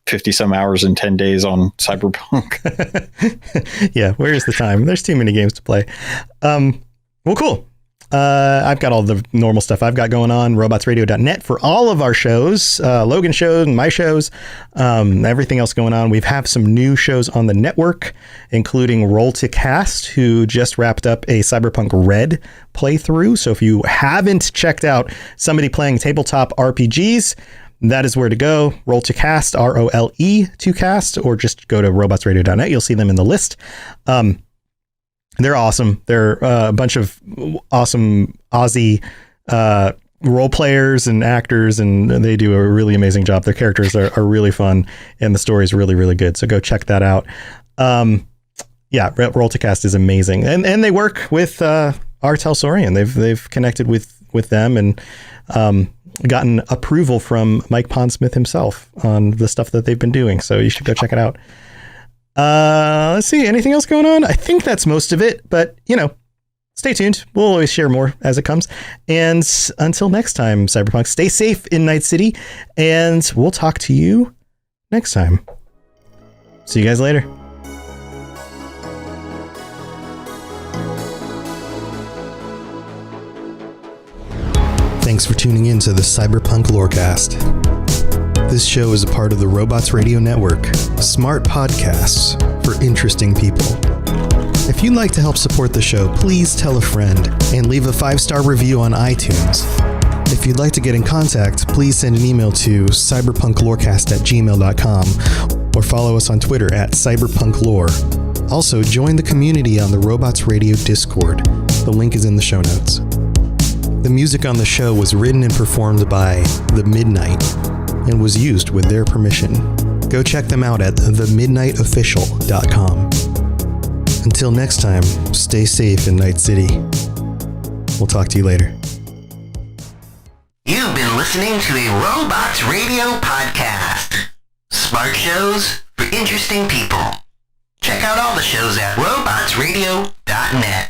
Speaker 4: 50 some hours in 10 days on Cyberpunk.
Speaker 3: Yeah, where's the time? There's too many games to play. Well, cool. I've got all the normal stuff I've got going on, robotsradio.net for all of our shows, Logan shows and my shows, everything else going on. We have some new shows on the network, including Roll to Cast, who just wrapped up a Cyberpunk Red playthrough. So if you haven't checked out somebody playing tabletop RPGs, that is where to go. Roll to Cast, ROLE to cast, or just go to robotsradio.net. You'll see them in the list. They're awesome. They're a bunch of awesome Aussie role players and actors, and they do a really amazing job. Their characters are really fun, and the story is really, really good. So go check that out. Roll to Cast is amazing, and they work with Artel Sorian. They've connected with them and gotten approval from Mike Pondsmith himself on the stuff that they've been doing. So you should go check it out. Let's see, anything else going on? I think that's most of it, but stay tuned. We'll always share more as it comes. And until next time, Cyberpunk, stay safe in Night City, and we'll talk to you next time. See you guys later. Thanks for tuning in to the Cyberpunk Lorecast. This show is a part of the Robots Radio Network, smart podcasts for interesting people. If you'd like to help support the show, please tell a friend and leave a 5-star review on iTunes. If you'd like to get in contact, please send an email to cyberpunklawcast@gmail.com or follow us on Twitter @cyberpunklore. Also, join the community on the Robots Radio Discord. The link is in the show notes. The music on the show was written and performed by The Midnight and was used with their permission. Go check them out at themidnightofficial.com. Until next time, stay safe in Night City. We'll talk to you later.
Speaker 2: You've been listening to a Robots Radio podcast. Smart shows for interesting people. Check out all the shows at robotsradio.net.